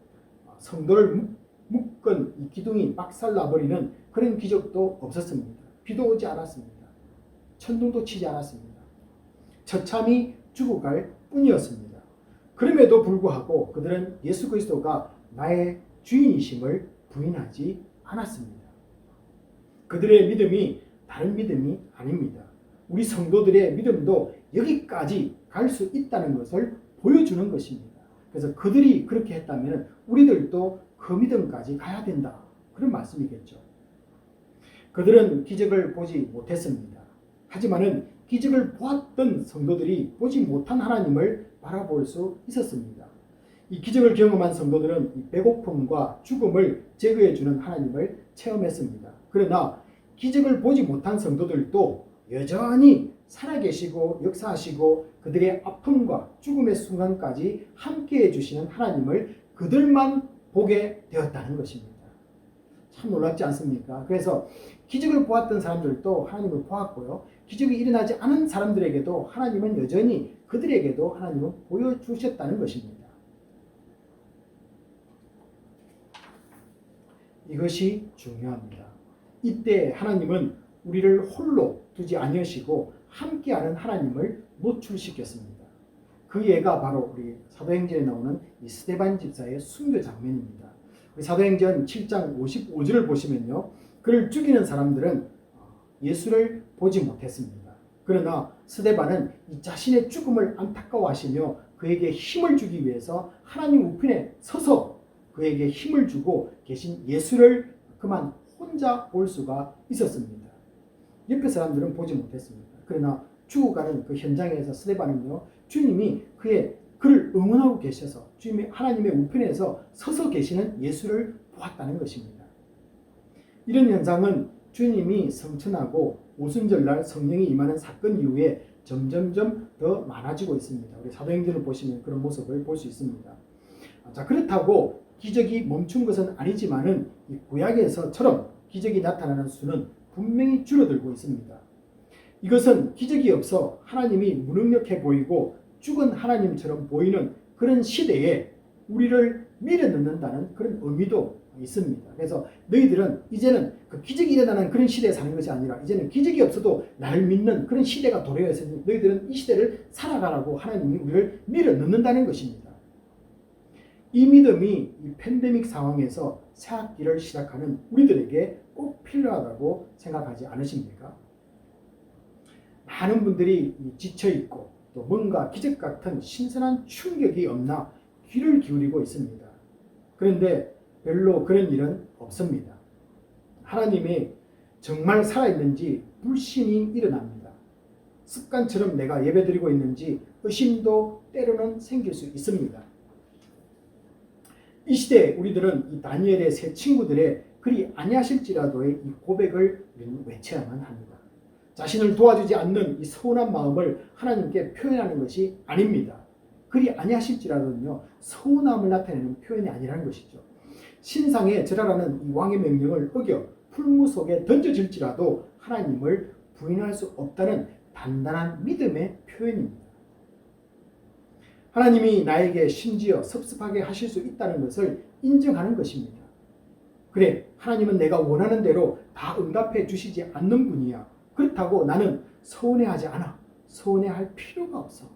성도를 묶은 이 기둥이 박살나버리는 그런 기적도 없었습니다. 비도 오지 않았습니다. 천둥도 치지 않았습니다. 처참히 죽어갈 뿐이었습니다. 그럼에도 불구하고 그들은 예수 그리스도가 나의 주인이심을 부인하지 않았습니다. 그들의 믿음이 다른 믿음이 아닙니다. 우리 성도들의 믿음도 여기까지 갈 수 있다는 것을 보여주는 것입니다. 그래서 그들이 그렇게 했다면 우리들도 그 믿음까지 가야 된다. 그런 말씀이겠죠. 그들은 기적을 보지 못했습니다. 하지만은 기적을 보았던 성도들이 보지 못한 하나님을 바라볼 수 있었습니다. 이 기적을 경험한 성도들은 이 배고픔과 죽음을 제거해주는 하나님을 체험했습니다. 그러나 기적을 보지 못한 성도들도 여전히 살아계시고 역사하시고 그들의 아픔과 죽음의 순간까지 함께해 주시는 하나님을 그들만 보게 되었다는 것입니다. 참 놀랍지 않습니까? 그래서 기적을 보았던 사람들도 하나님을 보았고요. 기적이 일어나지 않은 사람들에게도 하나님은 여전히 그들에게도 하나님은 보여주셨다는 것입니다. 이것이 중요합니다. 이때 하나님은 우리를 홀로 두지 아니하시고 함께하는 하나님을 노출시켰습니다. 그 예가 바로 우리 사도행전에 나오는 이 스데반 집사의 순교 장면입니다. 우리 사도행전 7장 55절을 보시면요, 그를 죽이는 사람들은 예수를 보지 못했습니다. 그러나 스데반은 이 자신의 죽음을 안타까워하시며 그에게 힘을 주기 위해서 하나님 우편에 서서 그에게 힘을 주고 계신 예수를 그만 혼자 볼 수가 있었습니다. 옆에 사람들은 보지 못했습니다. 그러나 죽어가는 그 현장에서 스데반은요, 주님이 그를 응원하고 계셔서 주님이 하나님의 우편에서 서서 계시는 예수를 보았다는 것입니다. 이런 현상은 주님이 성천하고 오순절날 성령이 임하는 사건 이후에 점점점 더 많아지고 있습니다. 우리 사도행전을 보시면 그런 모습을 볼 수 있습니다. 자, 그렇다고 기적이 멈춘 것은 아니지만은 이 구약에서처럼 기적이 나타나는 수는 분명히 줄어들고 있습니다. 이것은 기적이 없어 하나님이 무능력해 보이고 죽은 하나님처럼 보이는 그런 시대에 우리를 밀어넣는다는 그런 의미도 있습니다. 그래서 너희들은 이제는 그 기적이 일어나는 그런 시대에 사는 것이 아니라 이제는 기적이 없어도 나를 믿는 그런 시대가 도래했으니 너희들은 이 시대를 살아가라고 하나님이 우리를 밀어넣는다는 것입니다. 이 믿음이 이 팬데믹 상황에서 새 학기를 시작하는 우리들에게 꼭 필요하다고 생각하지 않으십니까? 많은 분들이 지쳐있고 또 뭔가 기적 같은 신선한 충격이 없나 귀를 기울이고 있습니다. 그런데 별로 그런 일은 없습니다. 하나님이 정말 살아있는지 불신이 일어납니다. 습관처럼 내가 예배드리고 있는지 의심도 때로는 생길 수 있습니다. 이 시대에 우리들은 이 다니엘의 세 친구들의 그리 아니하실지라도의 이 고백을 외쳐야만 합니다. 자신을 도와주지 않는 이 서운한 마음을 하나님께 표현하는 것이 아닙니다. 그리 아니하실지라도는요, 서운함을 나타내는 표현이 아니라는 것이죠. 신상에 절하라는 이 왕의 명령을 어겨 풀무 속에 던져질지라도 하나님을 부인할 수 없다는 단단한 믿음의 표현입니다. 하나님이 나에게 심지어 섭섭하게 하실 수 있다는 것을 인정하는 것입니다. 그래, 하나님은 내가 원하는 대로 다 응답해 주시지 않는 분이야. 그렇다고 나는 서운해하지 않아. 서운해할 필요가 없어.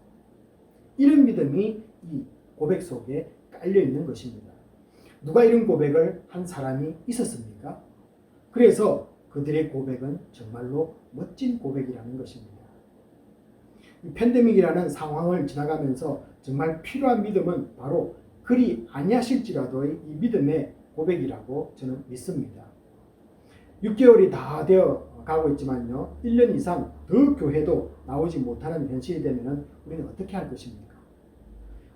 이런 믿음이 이 고백 속에 깔려 있는 것입니다. 누가 이런 고백을 한 사람이 있었습니까? 그래서 그들의 고백은 정말로 멋진 고백이라는 것입니다. 이 팬데믹이라는 상황을 지나가면서 정말 필요한 믿음은 바로 그리 아니하실지라도의 이 믿음의 고백이라고 저는 믿습니다. 6개월이 다 되어 가고 있지만요, 1년 이상 더 교회도 나오지 못하는 현실이 되면 우리는 어떻게 할 것입니까?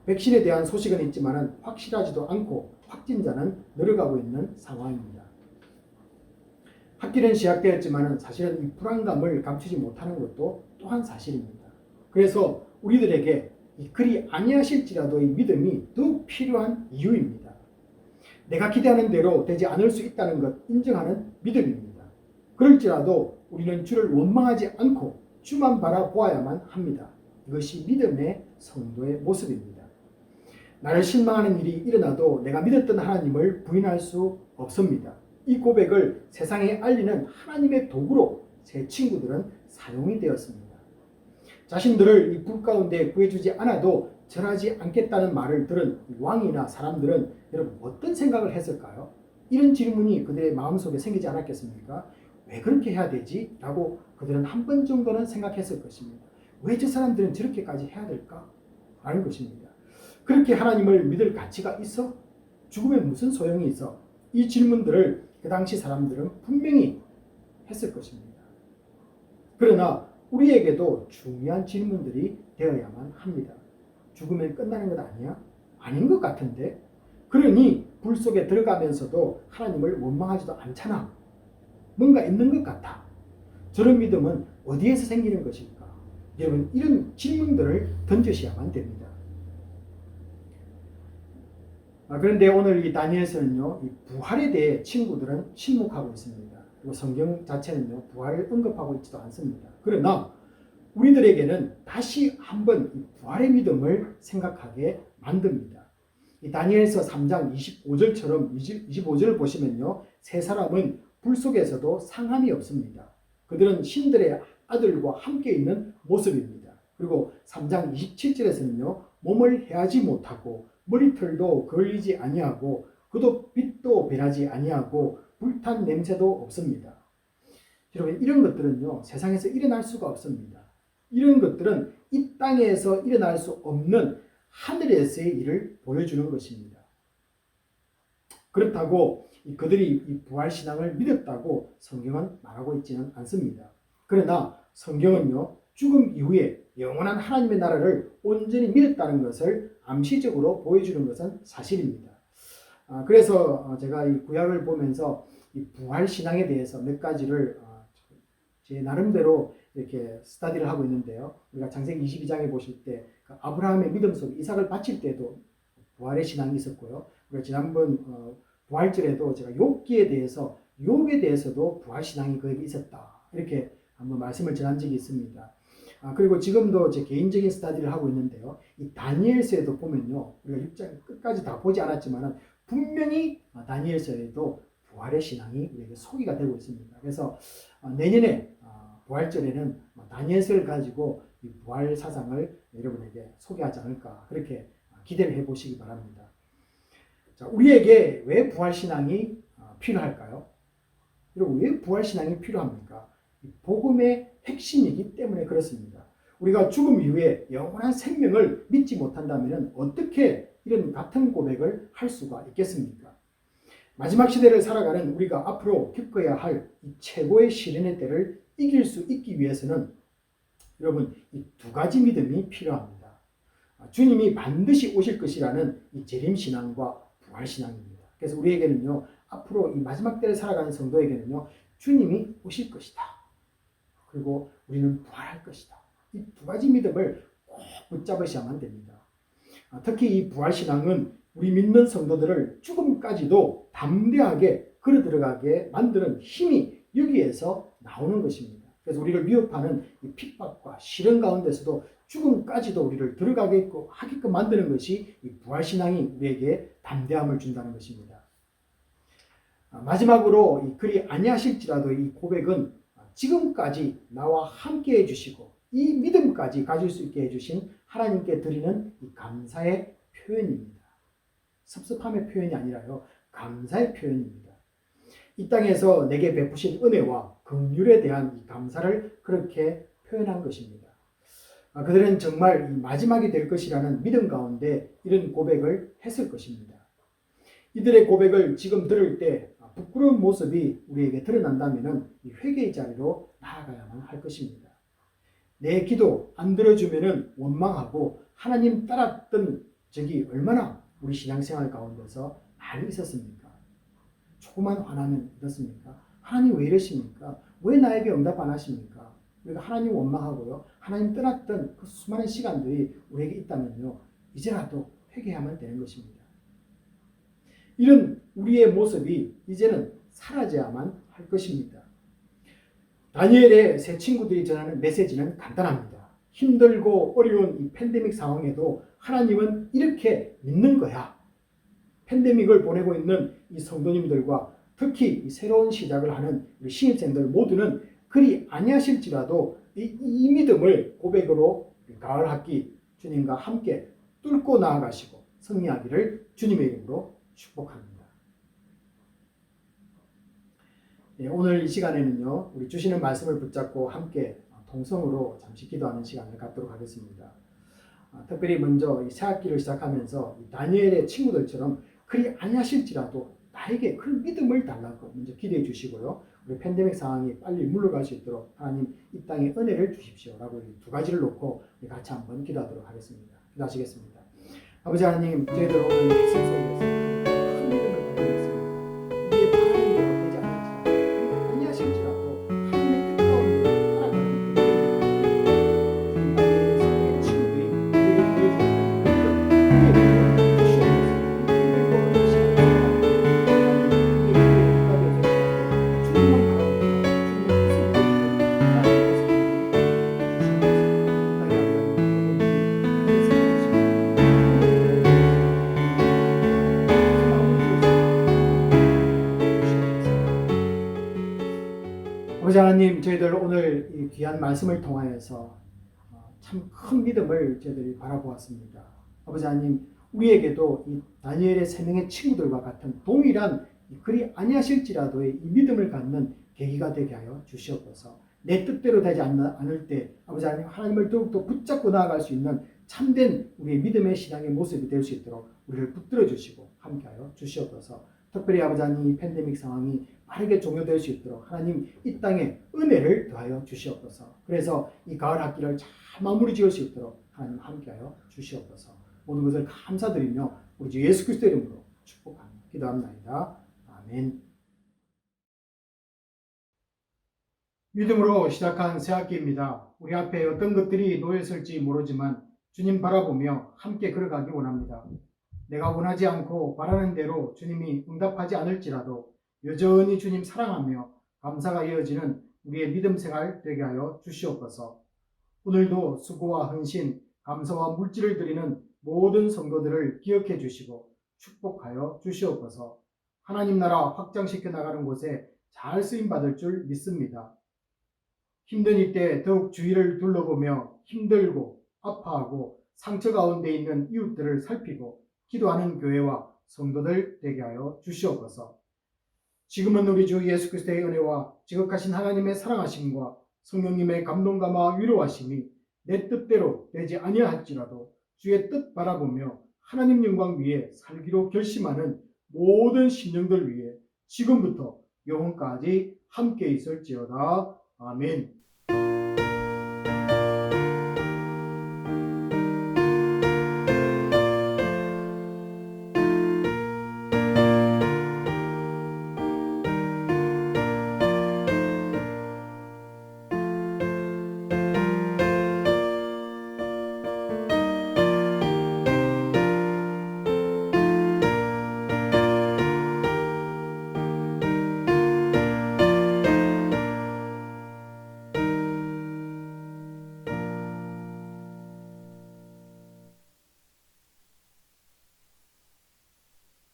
백신에 대한 소식은 있지만 확실하지도 않고 확진자는 늘어가고 있는 상황입니다. 학기는 시작되었지만 사실은 이 불안감을 감추지 못하는 것도 또한 사실입니다. 그래서 우리들에게 이 그리 아니하실지라도 이 믿음이 더욱 필요한 이유입니다. 내가 기대하는 대로 되지 않을 수 있다는 것 인정하는 믿음입니다. 그럴지라도 우리는 주를 원망하지 않고 주만 바라보아야만 합니다. 이것이 믿음의 성도의 모습입니다. 나를 실망하는 일이 일어나도 내가 믿었던 하나님을 부인할 수 없습니다. 이 고백을 세상에 알리는 하나님의 도구로 제 친구들은 사용이 되었습니다. 자신들을 이 불 가운데 구해주지 않아도 절하지 않겠다는 말을 들은 왕이나 사람들은 여러분 어떤 생각을 했을까요? 이런 질문이 그들의 마음속에 생기지 않았겠습니까? 왜 그렇게 해야 되지? 라고 그들은 한 번 정도는 생각했을 것입니다. 왜 저 사람들은 저렇게까지 해야 될까? 라는 것입니다. 그렇게 하나님을 믿을 가치가 있어? 죽으면 무슨 소용이 있어? 이 질문들을 그 당시 사람들은 분명히 했을 것입니다. 그러나 우리에게도 중요한 질문들이 되어야만 합니다. 죽으면 끝나는 것 아니야? 아닌 것 같은데? 그러니 불 속에 들어가면서도 하나님을 원망하지도 않잖아. 뭔가 있는 것 같아. 저런 믿음은 어디에서 생기는 것일까? 여러분, 이런 질문들을 던지셔야만 됩니다. 그런데 오늘 이 다니엘서는요, 이 부활에 대해 친구들은 침묵하고 있습니다. 그리고 성경 자체는요, 부활을 언급하고 있지도 않습니다. 그러나 우리들에게는 다시 한번 이 부활의 믿음을 생각하게 만듭니다. 이 다니엘서 3장 25절처럼 25절을 보시면요, 세 사람은 불 속에서도 상함이 없습니다. 그들은 신들의 아들과 함께 있는 모습입니다. 그리고 3장 27절에서는요, 몸을 헤아지 못하고 머리털도 걸리지 아니하고 그도 빛도 변하지 아니하고 불탄 냄새도 없습니다. 여러분, 이런 것들은요, 세상에서 일어날 수가 없습니다. 이런 것들은 이 땅에서 일어날 수 없는 하늘에서의 일을 보여주는 것입니다. 그렇다고 그들이 이 부활신앙을 믿었다고 성경은 말하고 있지는 않습니다. 그러나 성경은요, 죽음 이후에 영원한 하나님의 나라를 온전히 믿었다는 것을 암시적으로 보여주는 것은 사실입니다. 그래서 제가 이 구약을 보면서 이 부활신앙에 대해서 몇 가지를 제 나름대로 이렇게 스터디를 하고 있는데요. 우리가 창세기 22장에 보실 때 아브라함의 믿음 속에 이삭을 바칠 때도 부활의 신앙이 있었고요. 우리가 지난번 부활절에도 제가 욥기에 대해서도 부활신앙이 그에게 있었다. 이렇게 한번 말씀을 전한 적이 있습니다. 그리고 지금도 제 개인적인 스터디를 하고 있는데요. 이 다니엘서에도 보면요. 우리가 6장 끝까지 다 보지 않았지만 분명히 다니엘서에도 부활의 신앙이 우리에게 소개가 되고 있습니다. 그래서 내년에 부활절에는 다니엘서를 가지고 이 부활 사상을 여러분에게 소개하지 않을까 그렇게 기대를 해보시기 바랍니다. 자, 우리에게 왜 부활신앙이 필요할까요? 여러분, 왜 부활신앙이 필요합니까? 복음의 핵심이기 때문에 그렇습니다. 우리가 죽음 이후에 영원한 생명을 믿지 못한다면 어떻게 이런 같은 고백을 할 수가 있겠습니까? 마지막 시대를 살아가는 우리가 앞으로 겪어야 할 이 최고의 시련의 때를 이길 수 있기 위해서는 여러분, 이 두 가지 믿음이 필요합니다. 주님이 반드시 오실 것이라는 이 재림신앙과 부활신앙입니다. 그래서 우리에게는요, 앞으로 이 마지막 때를 살아가는 성도에게는요, 주님이 오실 것이다. 그리고 우리는 부활할 것이다. 이 두 가지 믿음을 꼭 붙잡으셔야만 됩니다. 특히 이 부활신앙은 우리 믿는 성도들을 죽음까지도 담대하게 걸어 들어가게 만드는 힘이 여기에서 나오는 것입니다. 그래서 우리를 위협하는 이 핍박과 시련 가운데서도 죽음까지도 우리를 들어가게끔 하게끔 만드는 것이 이 부활신앙이 우리에게 담대함을 준다는 것입니다. 마지막으로 이 그리 아니하실지라도 이 고백은 지금까지 나와 함께 해주시고 이 믿음까지 가질 수 있게 해주신 하나님께 드리는 이 감사의 표현입니다. 섭섭함의 표현이 아니라요, 감사의 표현입니다. 이 땅에서 내게 베푸신 은혜와 긍휼에 대한 이 감사를 그렇게 표현한 것입니다. 그들은 정말 마지막이 될 것이라는 믿음 가운데 이런 고백을 했을 것입니다. 이들의 고백을 지금 들을 때 부끄러운 모습이 우리에게 드러난다면 이 회개의 자리로 나아가야만 할 것입니다. 내 기도 안 들어주면 원망하고 하나님 따랐던 적이 얼마나 우리 신앙생활 가운데서 많이 있었습니까? 조금만 화나면 어떻습니까? 하나님 왜 이러십니까? 왜 나에게 응답 안 하십니까? 우리가 하나님 원망하고요, 하나님 떠났던 그 수많은 시간들이 우리에게 있다면요, 이제라도 회개하면 되는 것입니다. 이런 우리의 모습이 이제는 사라져야만 할 것입니다. 다니엘의 세 친구들이 전하는 메시지는 간단합니다. 힘들고 어려운 이 팬데믹 상황에도 하나님은 이렇게 믿는 거야. 팬데믹을 보내고 있는 이 성도님들과 특히 이 새로운 시작을 하는 우리 신입생들 모두는 그리 아니하실지라도 이 믿음을 고백으로 가을 학기 주님과 함께 뚫고 나아가시고 승리하기를 주님의 이름으로 축복합니다. 오늘 이 시간에는요, 우리 주시는 말씀을 붙잡고 함께 동성으로 잠시 기도하는 시간을 갖도록 하겠습니다. 특별히 먼저 이 새학기를 시작하면서 이 다니엘의 친구들처럼 그리 아니하실지라도 나에게 그 믿음을 달라고 먼저 기도해 주시고요. 우리 팬데믹 상황이 빨리 물러갈 수 있도록 하나님 이 땅에 은혜를 주십시오라고 두 가지를 놓고 우리 같이 한번 기도하도록 하겠습니다. 기도하시겠습니다. 아버지 하나님, 저희들 오늘 말씀 속에서 큰 믿음을 발견했습니다. 우리의 바람이 대로 되지 않을지라도 아니하실지라도 하나님의 뜻가운 일을 따라가는 그 믿음을 친구들이 우리에게 보여주었다는 아버지 하나님, 저희들 오늘 이 귀한 말씀을 통하여서 참 큰 믿음을 저희들이 바라보았습니다. 아버지 하나님, 우리에게도 이 다니엘의 세 명의 친구들과 같은 동일한 그리 아니하실지라도의 이 믿음을 갖는 계기가 되게 하여 주시옵소서. 내 뜻대로 되지 않을 때 아버지 하나님, 하나님을 더욱더 붙잡고 나아갈 수 있는 참된 우리의 믿음의 신앙의 모습이 될 수 있도록 우리를 붙들어 주시고 함께하여 주시옵소서. 특별히 아버지 하나님, 이 팬데믹 상황이 빠르게 종료될 수 있도록 하나님 이 땅에 은혜를 더하여 주시옵소서. 그래서 이 가을 학기를 잘 마무리 지을 수 있도록 하나님 함께하여 주시옵소서. 모든 것을 감사드리며 우리 주 예수 그리스도의 이름으로 축복하며 기도합니다. 아멘. 믿음으로 시작한 새 학기입니다. 우리 앞에 어떤 것들이 놓였을지 모르지만 주님 바라보며 함께 걸어가기 원합니다. 내가 원하지 않고 바라는 대로 주님이 응답하지 않을지라도 여전히 주님 사랑하며 감사가 이어지는 우리의 믿음 생활 되게 하여 주시옵소서. 오늘도 수고와 헌신, 감사와 물질을 드리는 모든 성도들을 기억해 주시고 축복하여 주시옵소서. 하나님 나라 확장시켜 나가는 곳에 잘 쓰임 받을 줄 믿습니다. 힘든 이때 더욱 주위를 둘러보며 힘들고 아파하고 상처 가운데 있는 이웃들을 살피고 기도하는 교회와 성도들 되게 하여 주시옵소서. 지금은 우리 주 예수 그리스도의 은혜와 지극하신 하나님의 사랑하심과 성령님의 감동감화 위로하심이 내 뜻대로 되지 아니할지라도 주의 뜻 바라보며 하나님 영광 위에 살기로 결심하는 모든 심령들 위해 지금부터 영원까지 함께 있을지어다. 아멘.